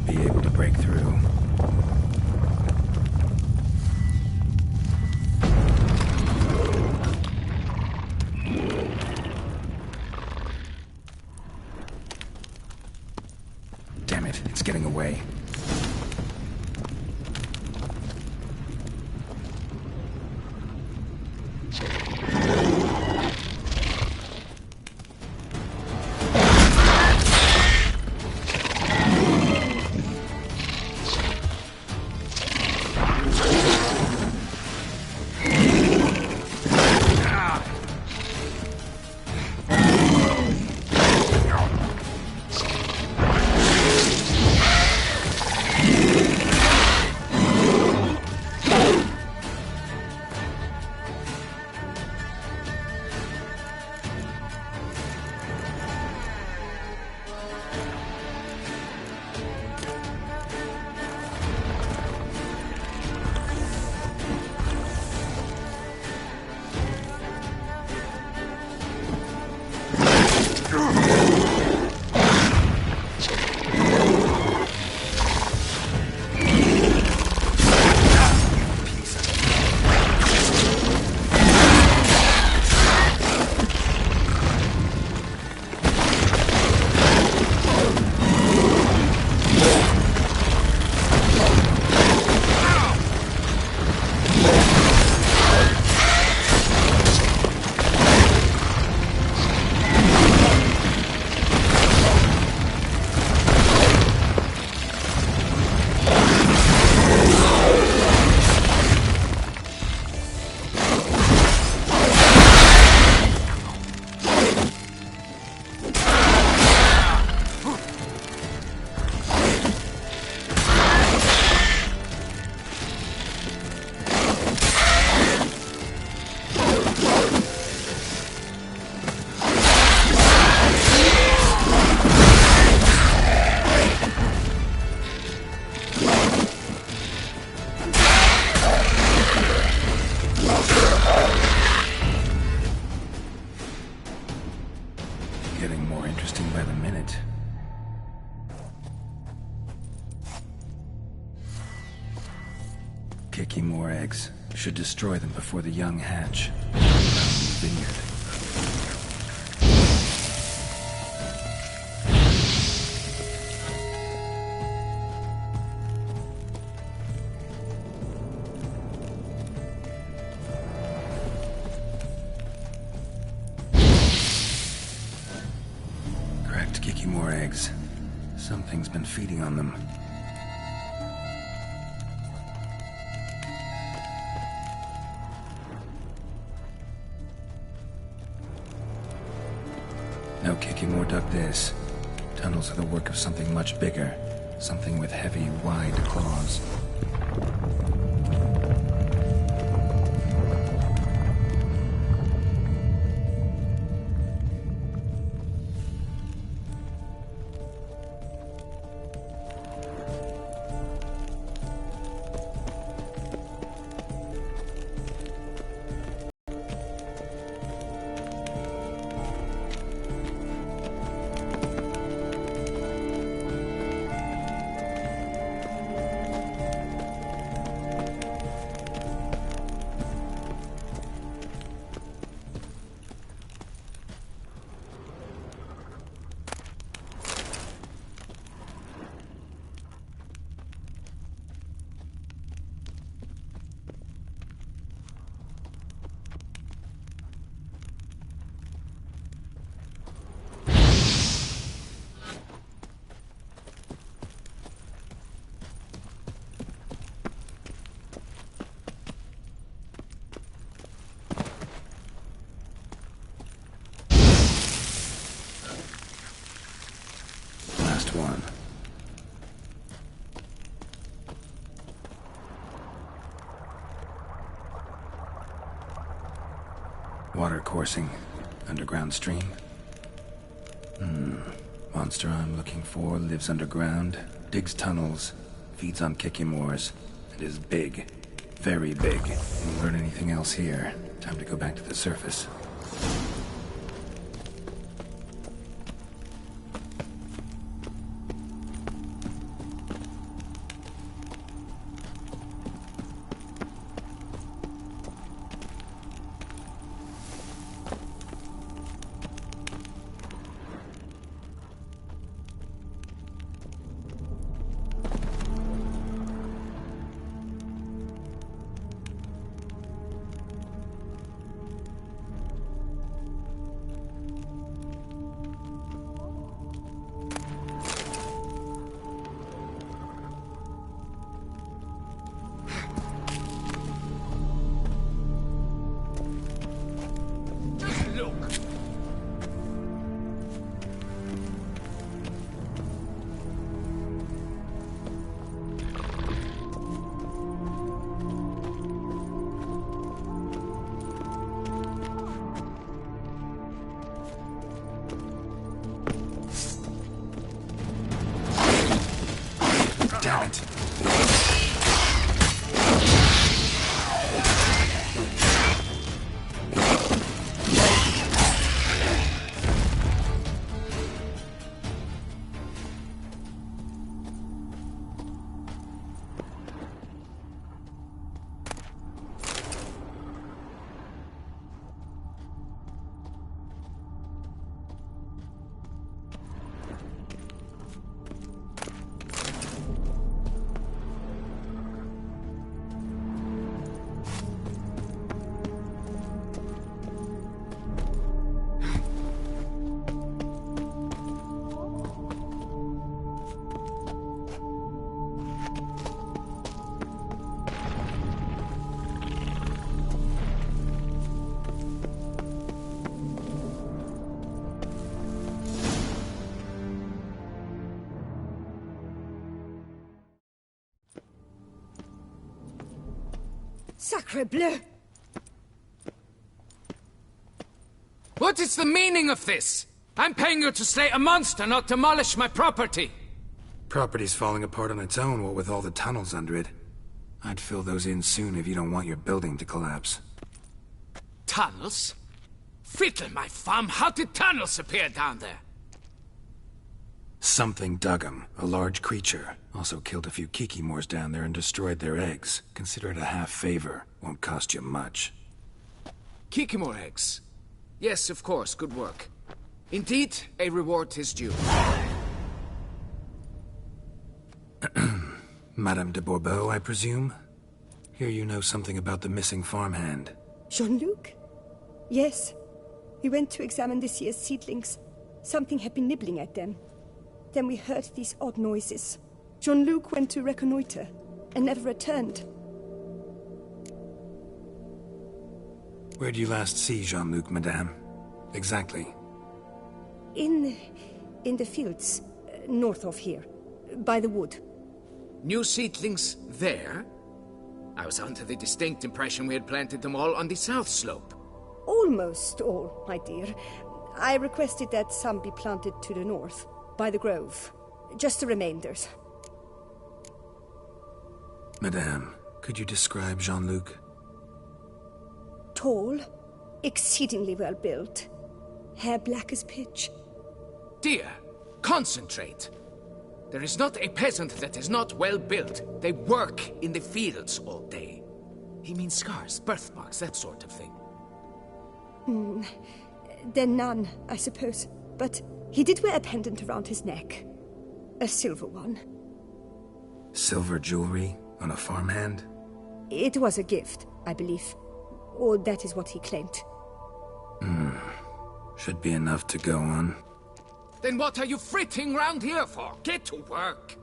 be able to break through. Damn it, it's getting away. Getting more interesting by the minute. Kiki more eggs. Should destroy them before the young hatch. Vineyard. Cracked Kiki more eggs. Something's been feeding on them. No Kikimore dug this. Tunnels are the work of something much bigger. Something with heavy, wide claws. One. Water coursing. Underground stream. Monster I'm looking for lives underground, digs tunnels, feeds on Kikimores, and is big. Very big. Won't learn anything else here. Time to go back to the surface. Sacre bleu! What is the meaning of this? I'm paying you to slay a monster, not demolish my property. Property's falling apart on its own, what with all the tunnels under it. I'd fill those in soon if you don't want your building to collapse. Tunnels? Fiddle my thumb, how did tunnels appear down there? Something dug 'em. A large creature. Also killed a few Kikimors down there and destroyed their eggs. Consider it a half-favor. Won't cost you much. Kikimor eggs? Yes, of course, good work. Indeed, a reward is due. Madame de Bourbeau, I presume? Here you know something about the missing farmhand. Jean-Luc? Yes. We went to examine this year's seedlings. Something had been nibbling at them. Then we heard these odd noises. Jean-Luc went to reconnoiter and never returned. Where did you last see Jean-Luc, madame? Exactly. In the fields, north of here, by the wood. New seedlings there? I was under the distinct impression we had planted them all on the south slope. Almost all, my dear. I requested that some be planted to the north, by the grove. Just the remainders. Madame, could you describe Jean-Luc? Tall, exceedingly well built. Hair black as pitch. Dear, concentrate. There is not a peasant that is not well built. They work in the fields all day. He means scars, birthmarks, that sort of thing. Then none, I suppose. But he did wear a pendant around his neck. A silver one. Silver jewelry on a farmhand? It was a gift, I believe. Or that is what he claimed. Should be enough to go on. Then what are you fritting round here for? Get to work!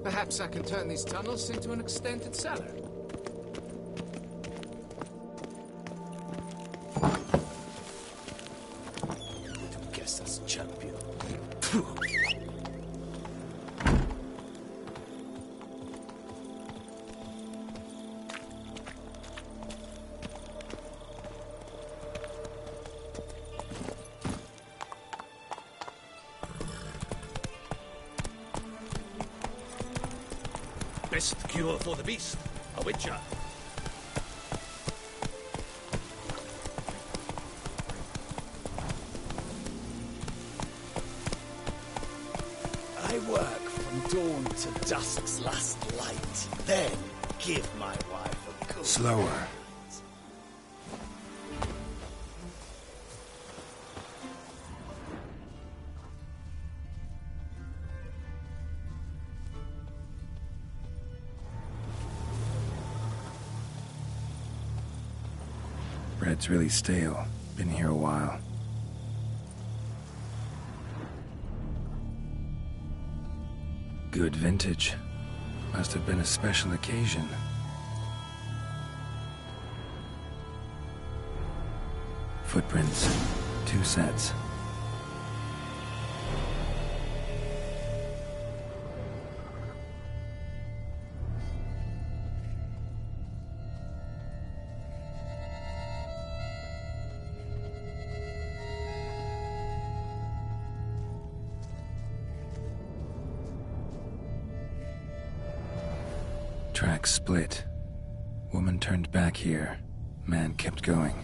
Perhaps I can turn these tunnels into an extended cellar. To guess as champion. Best cure for the beast, a witcher. I work from dawn to dusk's last light, then give my wife a good... Slower. Bread's really stale. Been here a while. Good vintage. Must have been a special occasion. Footprints. 2 sets. Tracks split. Woman turned back here. Man kept going.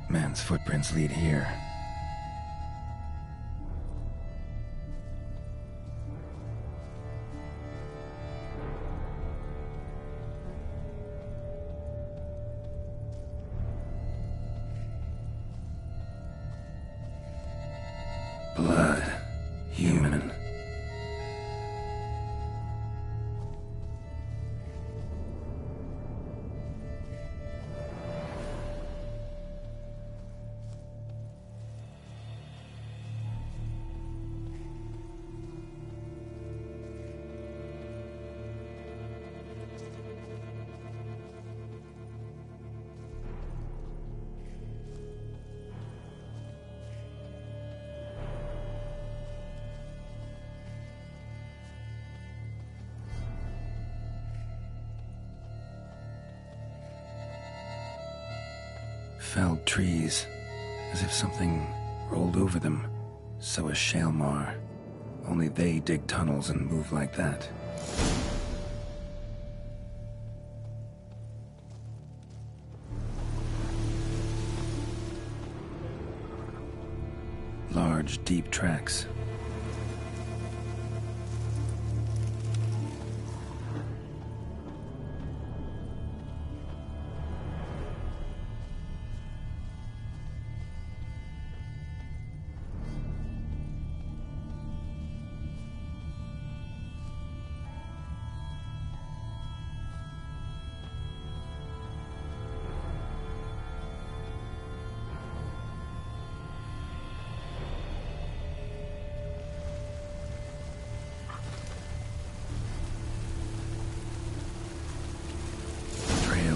Man's footprints lead here. Blood. Human. felled trees, as if something rolled over them. So is Shaelmar. Only they dig tunnels and move like that. Large, deep tracks.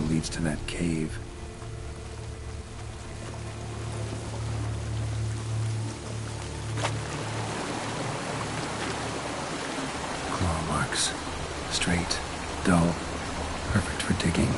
Leads to that cave. Claw marks. Straight, dull, perfect for digging.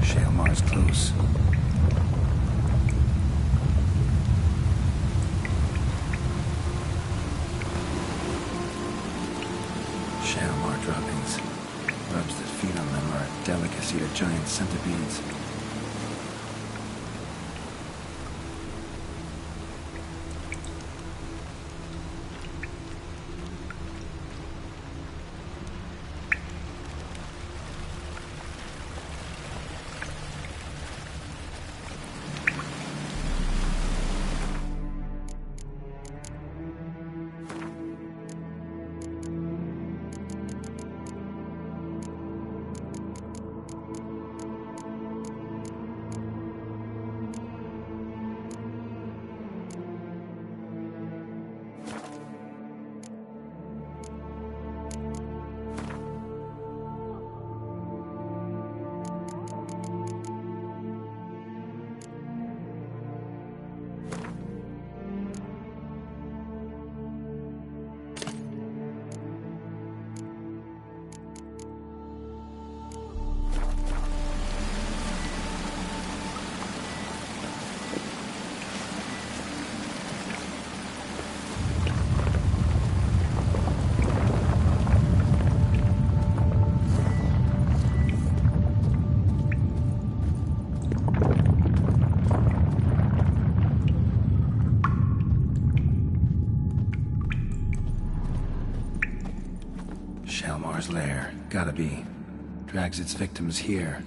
Shaelmar's close. Shaelmar droppings. Rubs that feed on them are a delicacy to giant centipedes. Shaelmar's lair. Gotta be. Drags its victims here.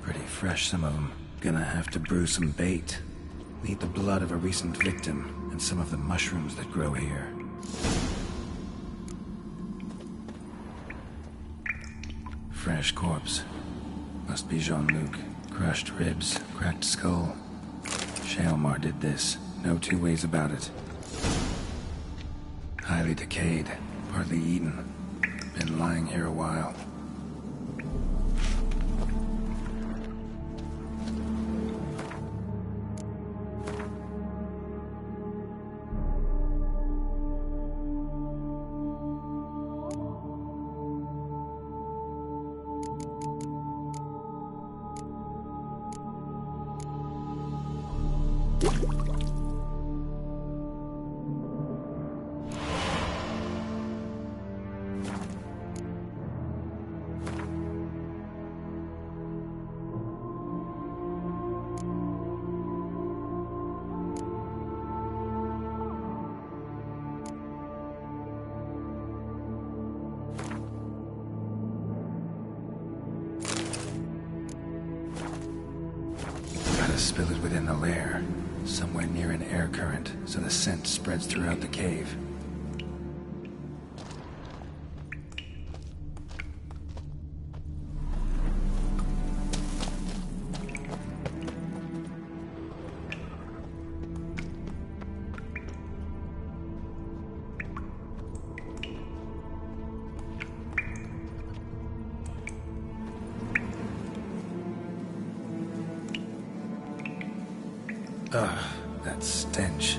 Pretty fresh, some of them. Gonna have to brew some bait. Need the blood of a recent victim, and some of the mushrooms that grow here. Fresh corpse. Must be Jean-Luc. Crushed ribs, cracked skull. Shaelmar did this. No two ways about it. Highly decayed, partly eaten. Been lying here a while. gotta spill it within the lair, somewhere near an air current, so the scent spreads throughout the cave. Ugh, that stench.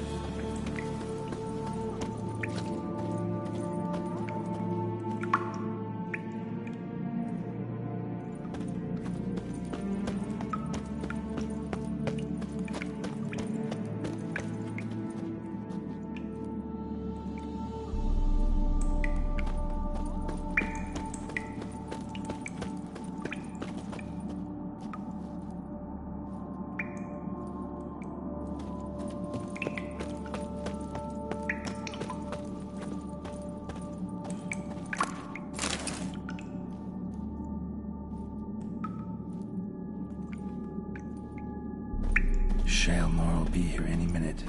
Shaelmar will be here any minute.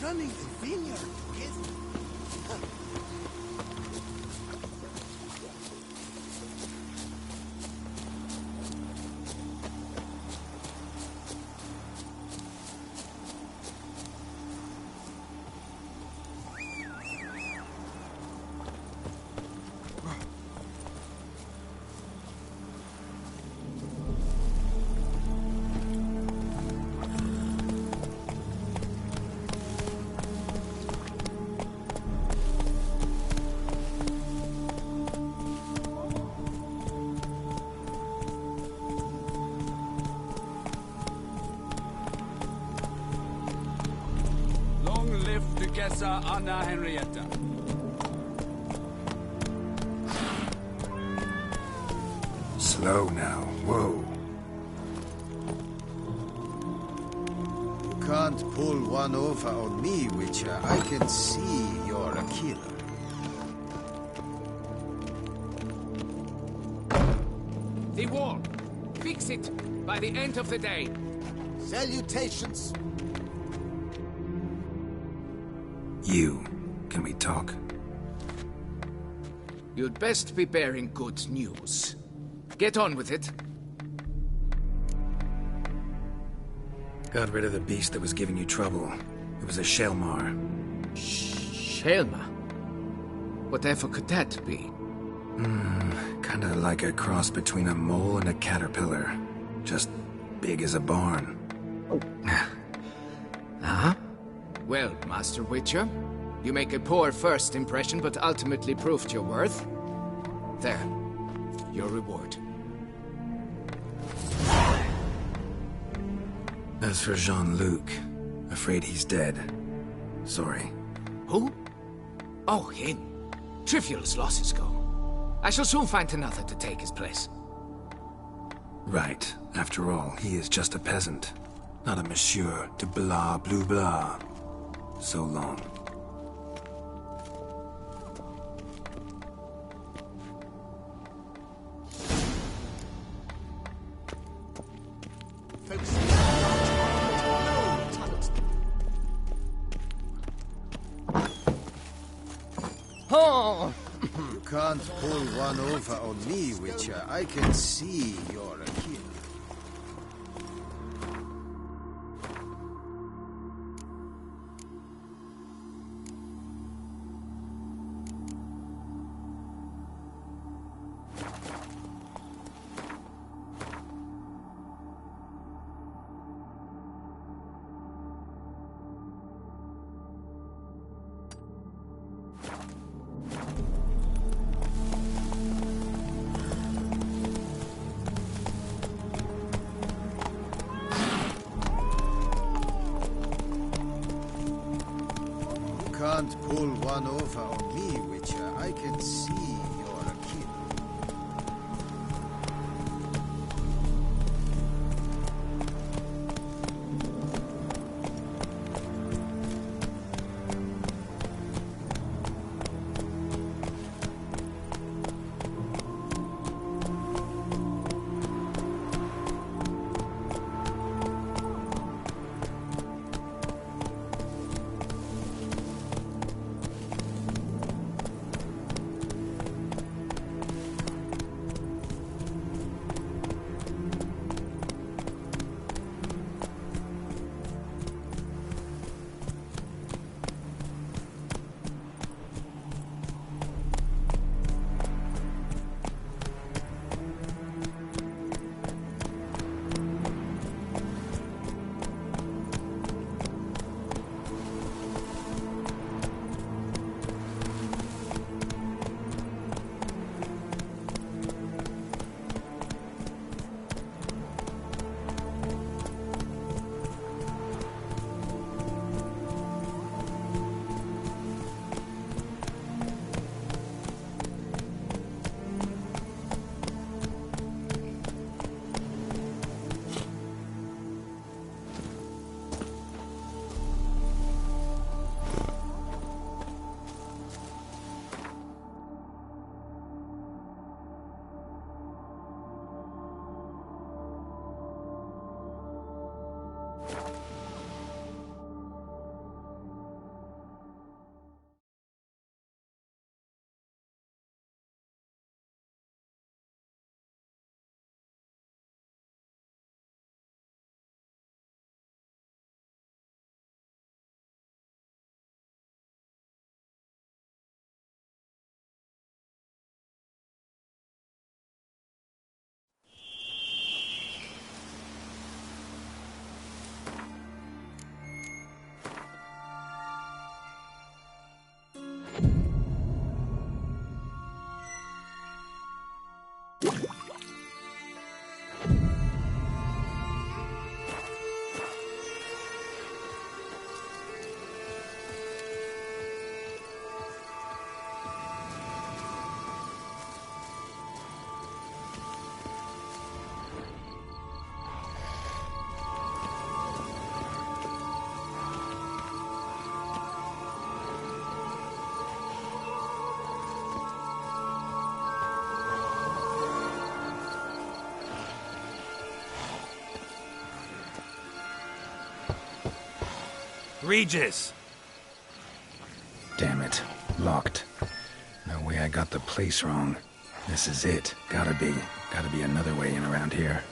running the vineyard with me. Duchessa Anna Henrietta. Slow now. Whoa. You can't pull one over on me, Witcher. I can see you're a killer. The wall. Fix it by the end of the day. Salutations. You. Can we talk? You'd best be bearing good news. Get on with it. Got rid of the beast that was giving you trouble. It was a Shelmar. Shelma? Whatever could that be? Kinda like a cross between a mole and a caterpillar. Just big as a barn. Huh? Well, Master Witcher, you make a poor first impression, but ultimately proved your worth. There. Your reward. As for Jean-Luc, afraid he's dead. Sorry. Who? Oh, him. Trivial as losses go. I shall soon find another to take his place. Right. After all, he is just a peasant. Not a monsieur de blah blue blah. So long. Oh! You can't pull one over on me, Witcher. I can see you're a killer. Can't pull one over on me, Witcher. I can see you're a killer. Regis! Damn it. Locked. No way I got the place wrong. This is it. Gotta be. Gotta be another way in around here.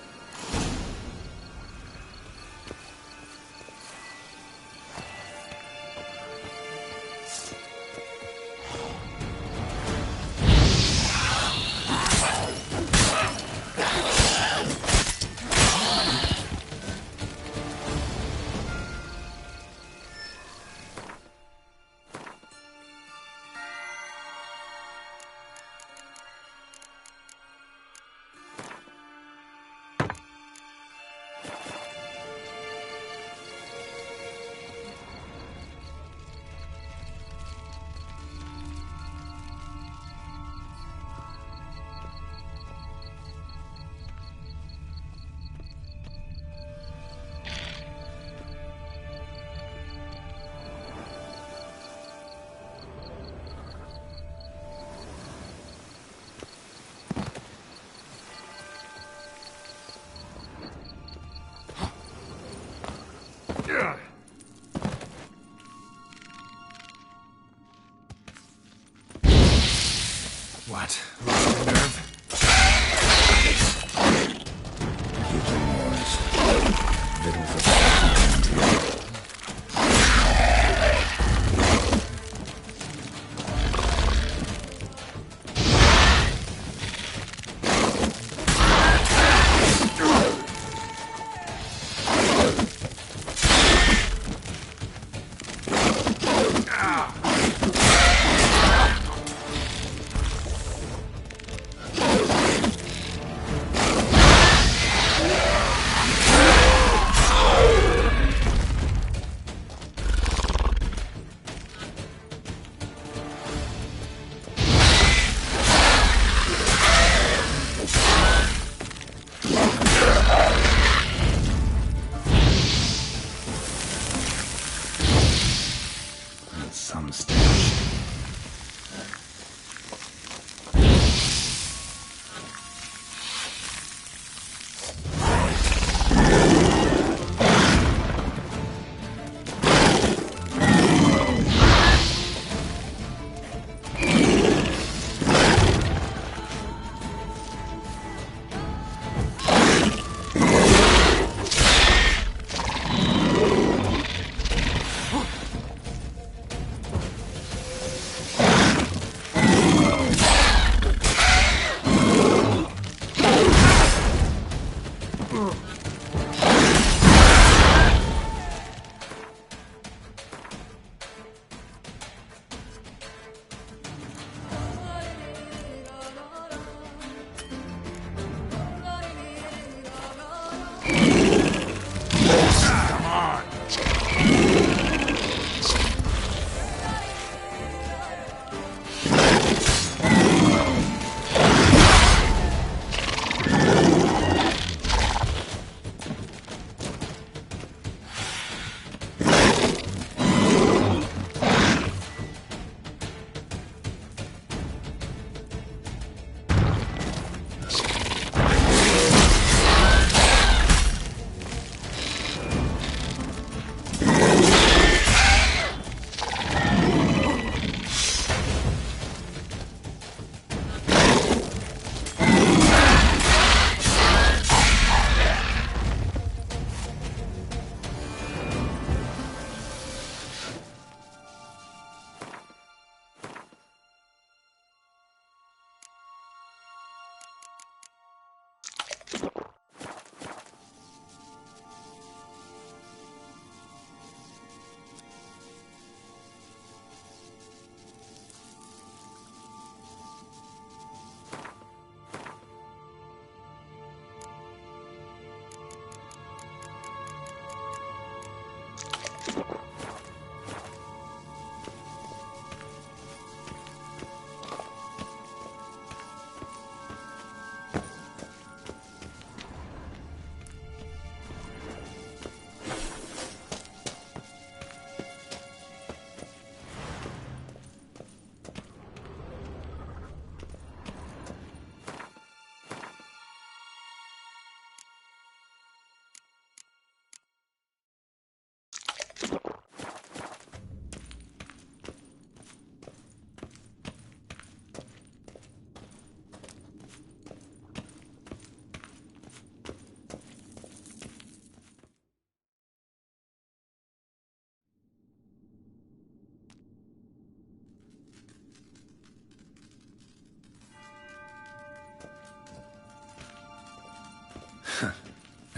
What? Lost your nerve? Keep the noise. Victuals are some stench.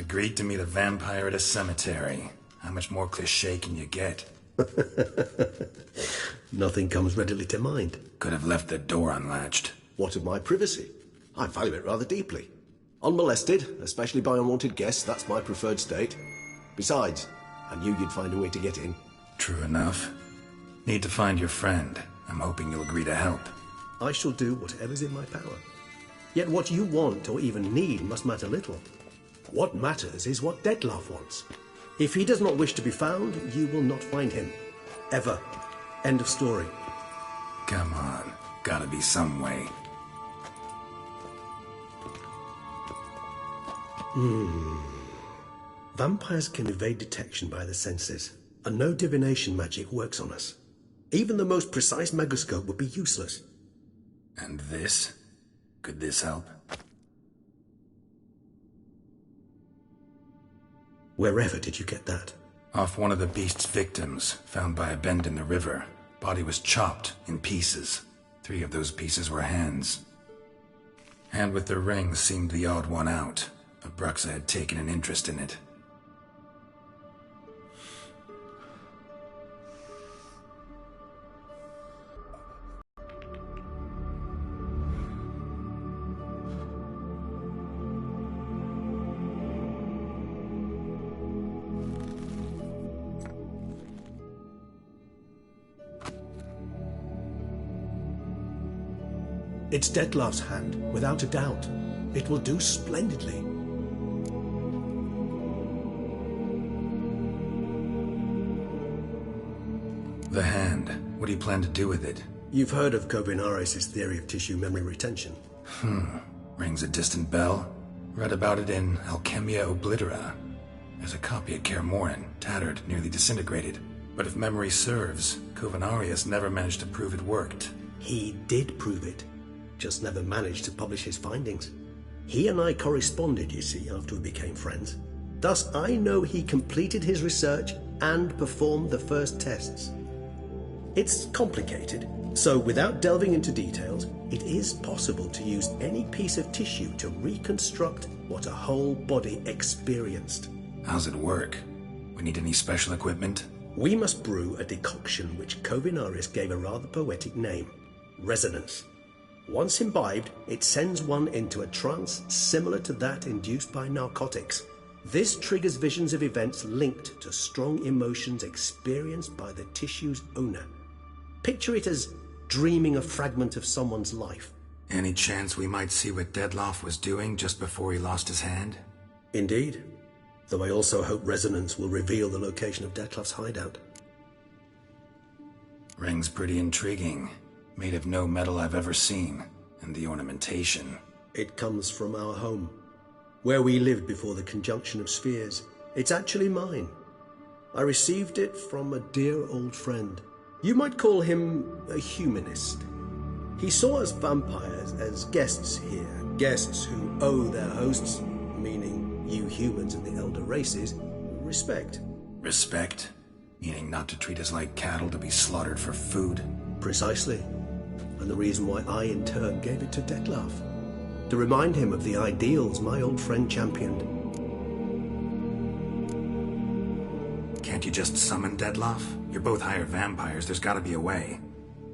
Agreed to meet a vampire at a cemetery. How much more cliché can you get? Nothing comes readily to mind. Could have left the door unlatched. What of my privacy? I value it rather deeply. Unmolested, especially by unwanted guests, that's my preferred state. Besides, I knew you'd find a way to get in. True enough. Need to find your friend. I'm hoping you'll agree to help. I shall do whatever's in my power. Yet what you want or even need must matter little. What matters is what Dettlaff wants. If he does not wish to be found, you will not find him. Ever. End of story. Come on. Gotta be some way. Vampires can evade detection by the senses, and no divination magic works on us. Even the most precise megoscope would be useless. And this? Could this help? Wherever did you get that? Off one of the beast's victims, found by a bend in the river. Body was chopped in pieces. 3 of those pieces were hands. Hand with the ring seemed the odd one out. Abruxa had taken an interest in it. It's Dettlaff's hand, without a doubt. It will do splendidly. The hand. What do you plan to do with it? You've heard of Kovinaris' theory of tissue memory retention. Rings a distant bell. Read about it in Alchemia Oblitera. There's a copy at Kaer Morhen, tattered, nearly disintegrated. But if memory serves, Kovinaris never managed to prove it worked. He did prove it, just never managed to publish his findings. He and I corresponded, you see, after we became friends. Thus, I know he completed his research and performed the first tests. It's complicated, so without delving into details, it is possible to use any piece of tissue to reconstruct what a whole body experienced. How's it work? We need any special equipment? We must brew a decoction which Kovinaris gave a rather poetic name, resonance. Once imbibed, it sends one into a trance similar to that induced by narcotics. This triggers visions of events linked to strong emotions experienced by the tissue's owner. Picture it as dreaming a fragment of someone's life. Any chance we might see what Dettlaff was doing just before he lost his hand? Indeed. Though I also hope resonance will reveal the location of Dettlaff's hideout. Ring's pretty intriguing. Made of no metal I've ever seen. And the ornamentation. It comes from our home, where we lived before the conjunction of spheres. It's actually mine. I received it from a dear old friend. You might call him a humanist. He saw us vampires as guests here, guests who owe their hosts, meaning you humans and the elder races, respect. Respect? Meaning not to treat us like cattle to be slaughtered for food? Precisely. And the reason why I, in turn, gave it to Dettlaff. To remind him of the ideals my old friend championed. Can't you just summon Dettlaff? You're both hired vampires, there's gotta be a way.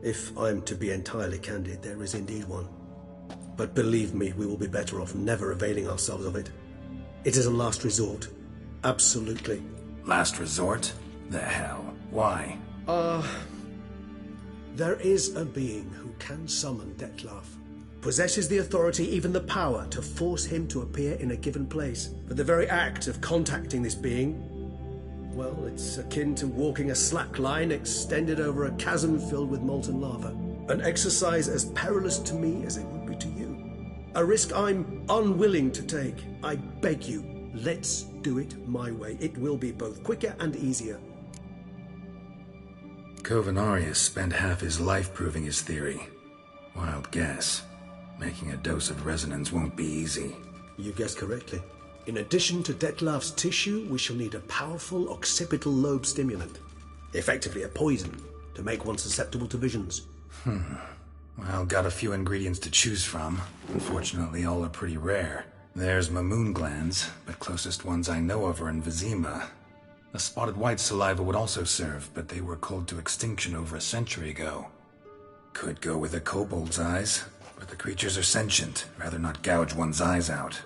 If I'm to be entirely candid, there is indeed one. But believe me, we will be better off never availing ourselves of it. It is a last resort. Absolutely. Last resort? The hell? Why? There is a being who can summon Dettlaff. Possesses the authority, even the power, to force him to appear in a given place. But the very act of contacting this being, well, it's akin to walking a slack line extended over a chasm filled with molten lava. An exercise as perilous to me as it would be to you. A risk I'm unwilling to take. I beg you, let's do it my way. It will be both quicker and easier. Kovinaris spent half his life proving his theory. Wild guess. Making a dose of resonance won't be easy. You guessed correctly. In addition to Dettlaff's tissue, we shall need a powerful occipital lobe stimulant. Effectively a poison, to make one susceptible to visions. Well, got a few ingredients to choose from. Unfortunately, all are pretty rare. There's Mamoon glands, but closest ones I know of are in Vizima. A spotted white saliva would also serve, but they were culled to extinction over a century ago. Could go with a kobold's eyes, but the creatures are sentient. Rather not gouge one's eyes out.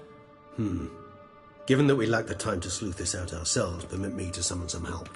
Given that we lack the time to sleuth this out ourselves, permit me to summon some help.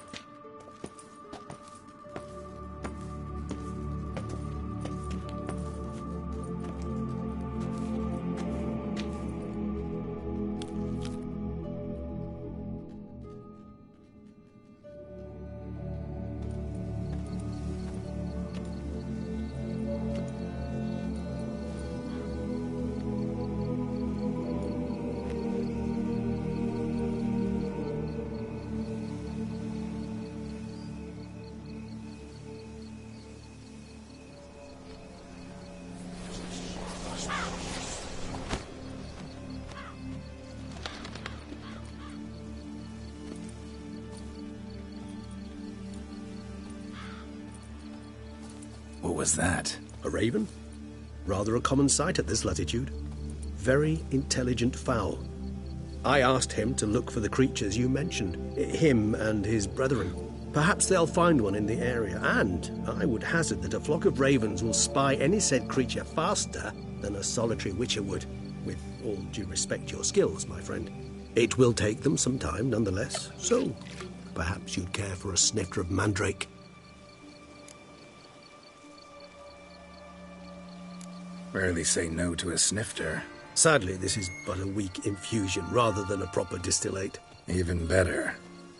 What was that? A raven? Rather a common sight at this latitude. Very intelligent fowl. I asked him to look for the creatures you mentioned, him and his brethren. Perhaps they'll find one in the area, and I would hazard that a flock of ravens will spy any said creature faster than a solitary witcher would. With all due respect to your skills, my friend. It will take them some time, nonetheless, so perhaps you'd care for a snifter of mandrake. Rarely say no to a snifter. Sadly, this is but a weak infusion rather than a proper distillate. Even better.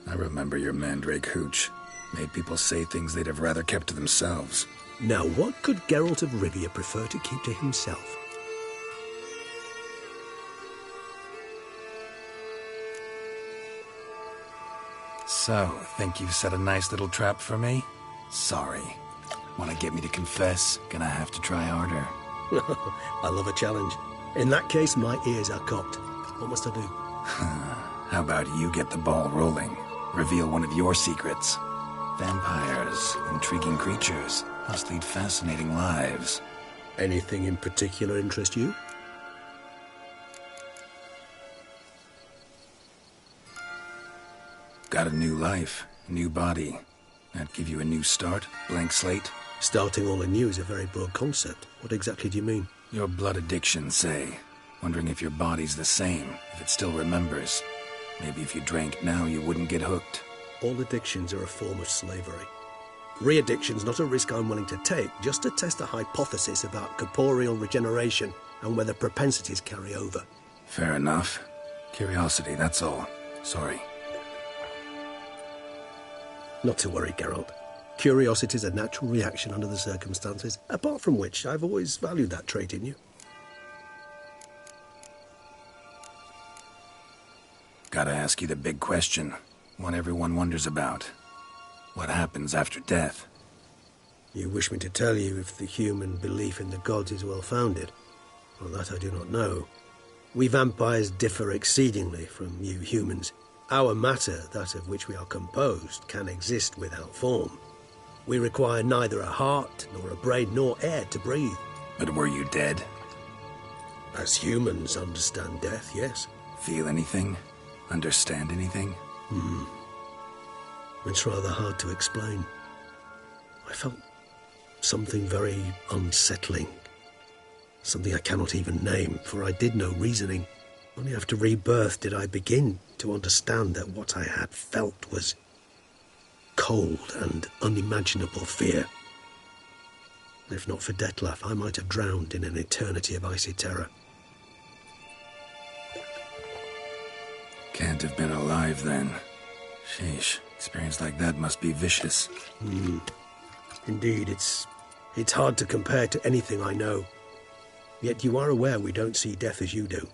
I remember your mandrake hooch. Made people say things they'd have rather kept to themselves. Now, what could Geralt of Rivia prefer to keep to himself? So, think you've set a nice little trap for me? Sorry. Want to get me to confess? Gonna have to try harder. I love a challenge. In that case, my ears are cocked. What must I do? How about you get the ball rolling? Reveal one of your secrets. Vampires, intriguing creatures, must lead fascinating lives. Anything in particular interest you? Got a new life, new body. That give you a new start? Blank slate? Starting all anew is a very broad concept. What exactly do you mean? Your blood addiction, say. Wondering if your body's the same, if it still remembers. Maybe if you drank now, you wouldn't get hooked. All addictions are a form of slavery. Re-addiction's not a risk I'm willing to take, just to test a hypothesis about corporeal regeneration and whether propensities carry over. Fair enough. Curiosity, that's all. Sorry. Not to worry, Geralt. Curiosity is a natural reaction under the circumstances, apart from which I've always valued that trait in you. Gotta ask you the big question. One everyone wonders about. What happens after death? You wish me to tell you if the human belief in the gods is well-founded? Well, that I do not know. We vampires differ exceedingly from you humans. Our matter, that of which we are composed, can exist without form. We require neither a heart, nor a brain, nor air to breathe. But were you dead? As humans understand death, yes. Feel anything? Understand anything? It's rather hard to explain. I felt something very unsettling. Something I cannot even name, for I did no reasoning. Only after rebirth did I begin to understand that what I had felt was cold and unimaginable fear. If not for Dettlaff, I might have drowned in an eternity of icy terror. Can't have been alive then. Sheesh, experience like that must be vicious. Indeed, it's hard to compare to anything I know. Yet you are aware we don't see death as you do.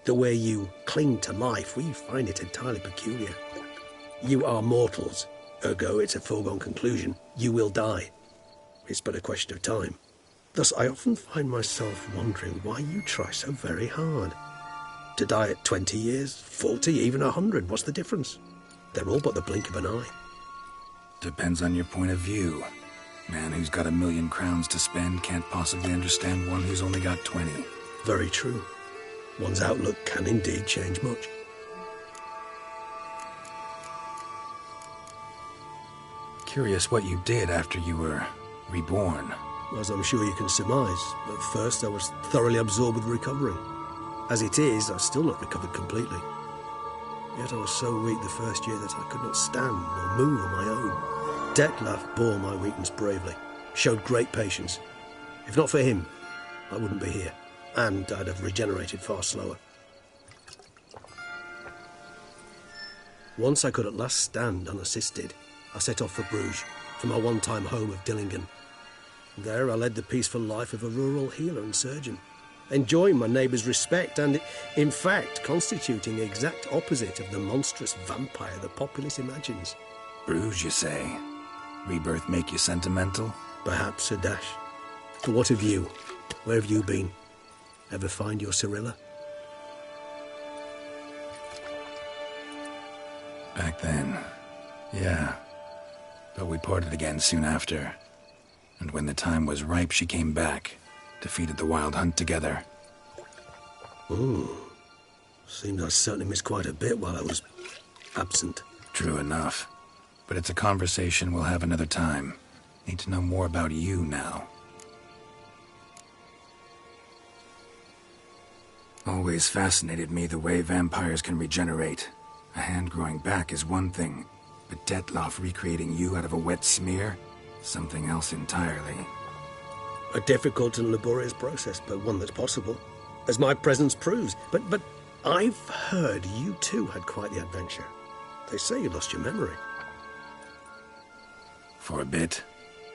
The way you cling to life, we find it entirely peculiar. You are mortals, ergo it's a foregone conclusion. You will die. It's but a question of time. Thus, I often find myself wondering why you try so very hard. To die at 20 years, 40, even 100, what's the difference? They're all but the blink of an eye. Depends on your point of view. Man who's got 1,000,000 crowns to spend can't possibly understand one who's only got 20. Very true. One's outlook can indeed change much. Curious what you did after you were reborn. As I'm sure you can surmise, at first I was thoroughly absorbed with recovering. As it is, I've still not recovered completely. Yet I was so weak the first year that I could not stand or move on my own. Detlef bore my weakness bravely, showed great patience. If not for him, I wouldn't be here, and I'd have regenerated far slower. Once I could at last stand unassisted, I set off for Bruges, from my one-time home of Dillingen. There I led the peaceful life of a rural healer and surgeon, enjoying my neighbours' respect and, in fact, constituting the exact opposite of the monstrous vampire the populace imagines. Bruges, you say? Rebirth make you sentimental? Perhaps a dash. But what of you? Where have you been? Ever find your Cyrilla? Back then, yeah. But we parted again soon after. And when the time was ripe, she came back. Defeated the Wild Hunt together. Ooh. Seems I certainly missed quite a bit while I was absent. True enough. But it's a conversation we'll have another time. Need to know more about you now. Always fascinated me the way vampires can regenerate. A hand growing back is one thing, but Detlef recreating you out of a wet smear? Something else entirely. A difficult and laborious process, but one that's possible, as my presence proves. But I've heard you too had quite the adventure. They say you lost your memory. For a bit,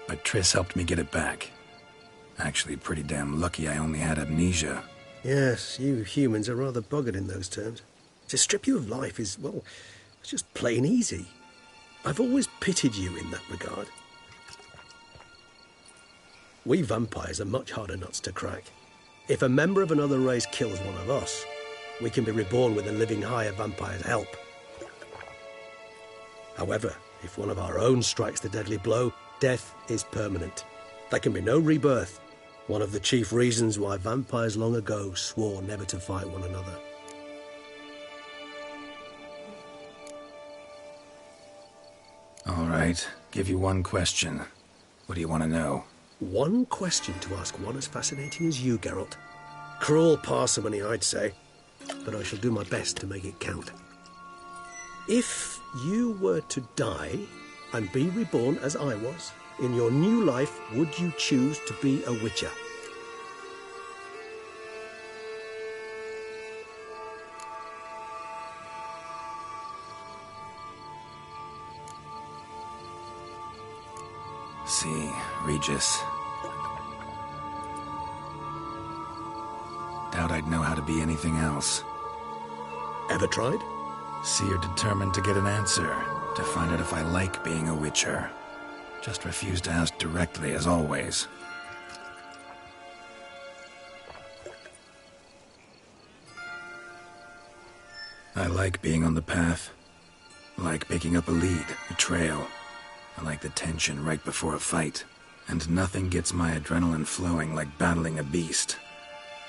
but Triss helped me get it back. Actually, pretty damn lucky I only had amnesia. Yes, you humans are rather buggered in those terms. To strip you of life is, well, it's just plain easy. I've always pitied you in that regard. We vampires are much harder nuts to crack. If a member of another race kills one of us, we can be reborn with a living higher vampire's help. However, if one of our own strikes the deadly blow, death is permanent. There can be no rebirth. One of the chief reasons why vampires long ago swore never to fight one another. All right, give you one question. What do you want to know? One question to ask one as fascinating as you, Geralt. Cruel parsimony, I'd say, but I shall do my best to make it count. If you were to die and be reborn as I was, in your new life, would you choose to be a Witcher? See, Regis. Doubt I'd know how to be anything else. Ever tried? See, you're determined to get an answer, to find out if I like being a Witcher. Just refuse to ask directly, as always. I like being on the path. I like picking up a lead, a trail. I like the tension right before a fight. And nothing gets my adrenaline flowing like battling a beast.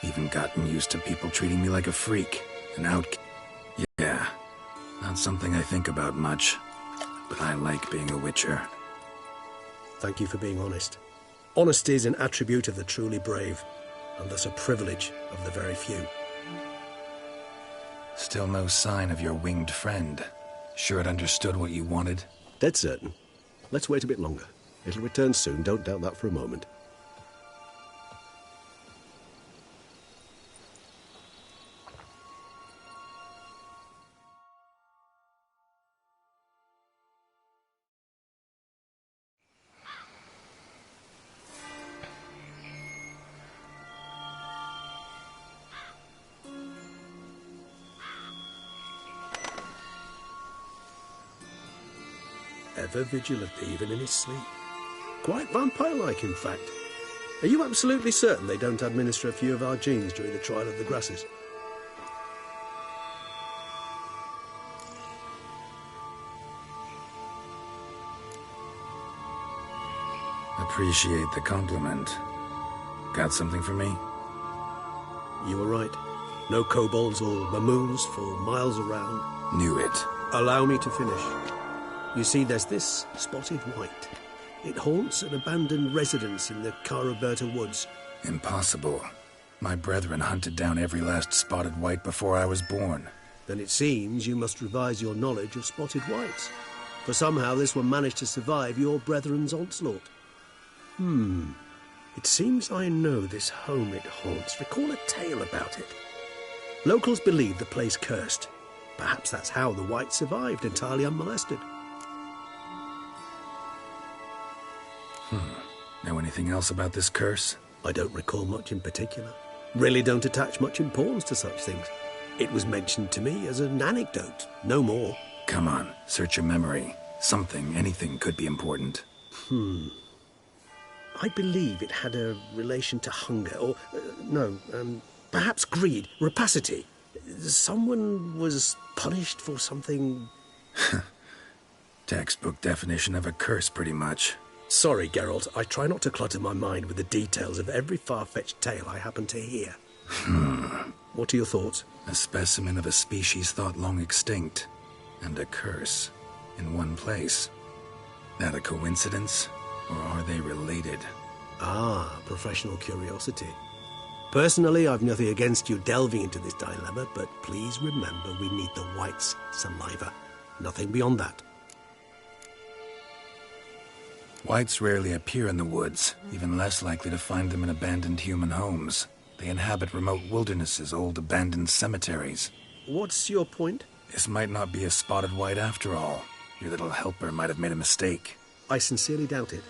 Even gotten used to people treating me like a freak, an outcast. Yeah, not something I think about much, but I like being a Witcher. Thank you for being honest. Honesty is an attribute of the truly brave, and thus a privilege of the very few. Still no sign of your winged friend. Sure it understood what you wanted? Dead certain. Let's wait a bit longer. It'll return soon, don't doubt that for a moment. Ever vigilant, even in his sleep. Quite vampire-like, in fact. Are you absolutely certain they don't administer a few of our genes during the trial of the grasses? Appreciate the compliment. Got something for me? You were right. No kobolds or mamoons for miles around. Knew it. Allow me to finish. You see, there's this spotted white. It haunts an abandoned residence in the Caraberta woods. Impossible. My brethren hunted down every last spotted white before I was born. Then it seems you must revise your knowledge of spotted whites. For somehow this one managed to survive your brethren's onslaught. It seems I know this home it haunts. Recall a tale about it. Locals believe the place cursed. Perhaps that's how the whites survived entirely unmolested. Know anything else about this curse? I don't recall much in particular. Really don't attach much importance to such things. It was mentioned to me as an anecdote, no more. Come on, search your memory. Something, anything could be important. I believe it had a relation to hunger, or, perhaps greed, rapacity. Someone was punished for something... Textbook definition of a curse, pretty much. Sorry, Geralt, I try not to clutter my mind with the details of every far-fetched tale I happen to hear. What are your thoughts? A specimen of a species thought long extinct, and a curse, in one place. That a coincidence, or are they related? Ah, professional curiosity. Personally, I've nothing against you delving into this dilemma, but please remember we need the whites' saliva. Nothing beyond that. Whites rarely appear in the woods, even less likely to find them in abandoned human homes. They inhabit remote wildernesses, old abandoned cemeteries. What's your point? This might not be a spotted white after all. Your little helper might have made a mistake. I sincerely doubt it.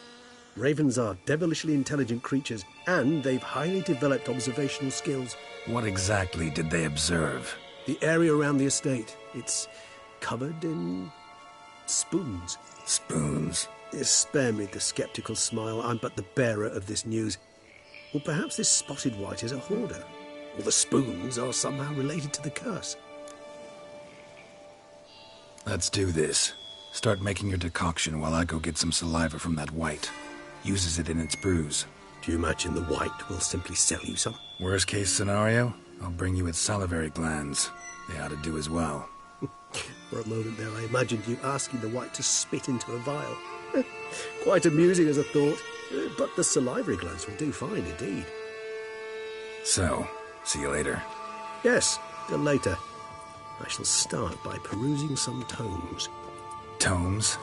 Ravens are devilishly intelligent creatures, and they've highly developed observational skills. What exactly did they observe? The area around the estate. It's covered in... spoons. Spoons? Spare me the sceptical smile. I'm but the bearer of this news. Or perhaps this spotted white is a hoarder. Or the spoons are somehow related to the curse. Let's do this. Start making your decoction while I go get some saliva from that white. Uses it in its brews. Do you imagine the white will simply sell you some? Worst case scenario, I'll bring you its salivary glands. They ought to do as well. For a moment there, I imagined you asking the white to spit into a vial. Quite amusing as a thought, but the salivary glands will do fine indeed. So, see you later. Yes, till later. I shall start by perusing some tomes. Tomes?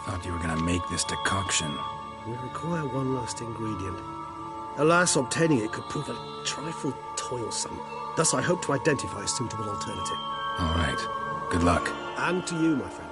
Thought you were going to make this decoction. We require one last ingredient. Alas, obtaining it could prove a trifle toilsome. Thus, I hope to identify a suitable alternative. All right. Good luck. And to you, my friend.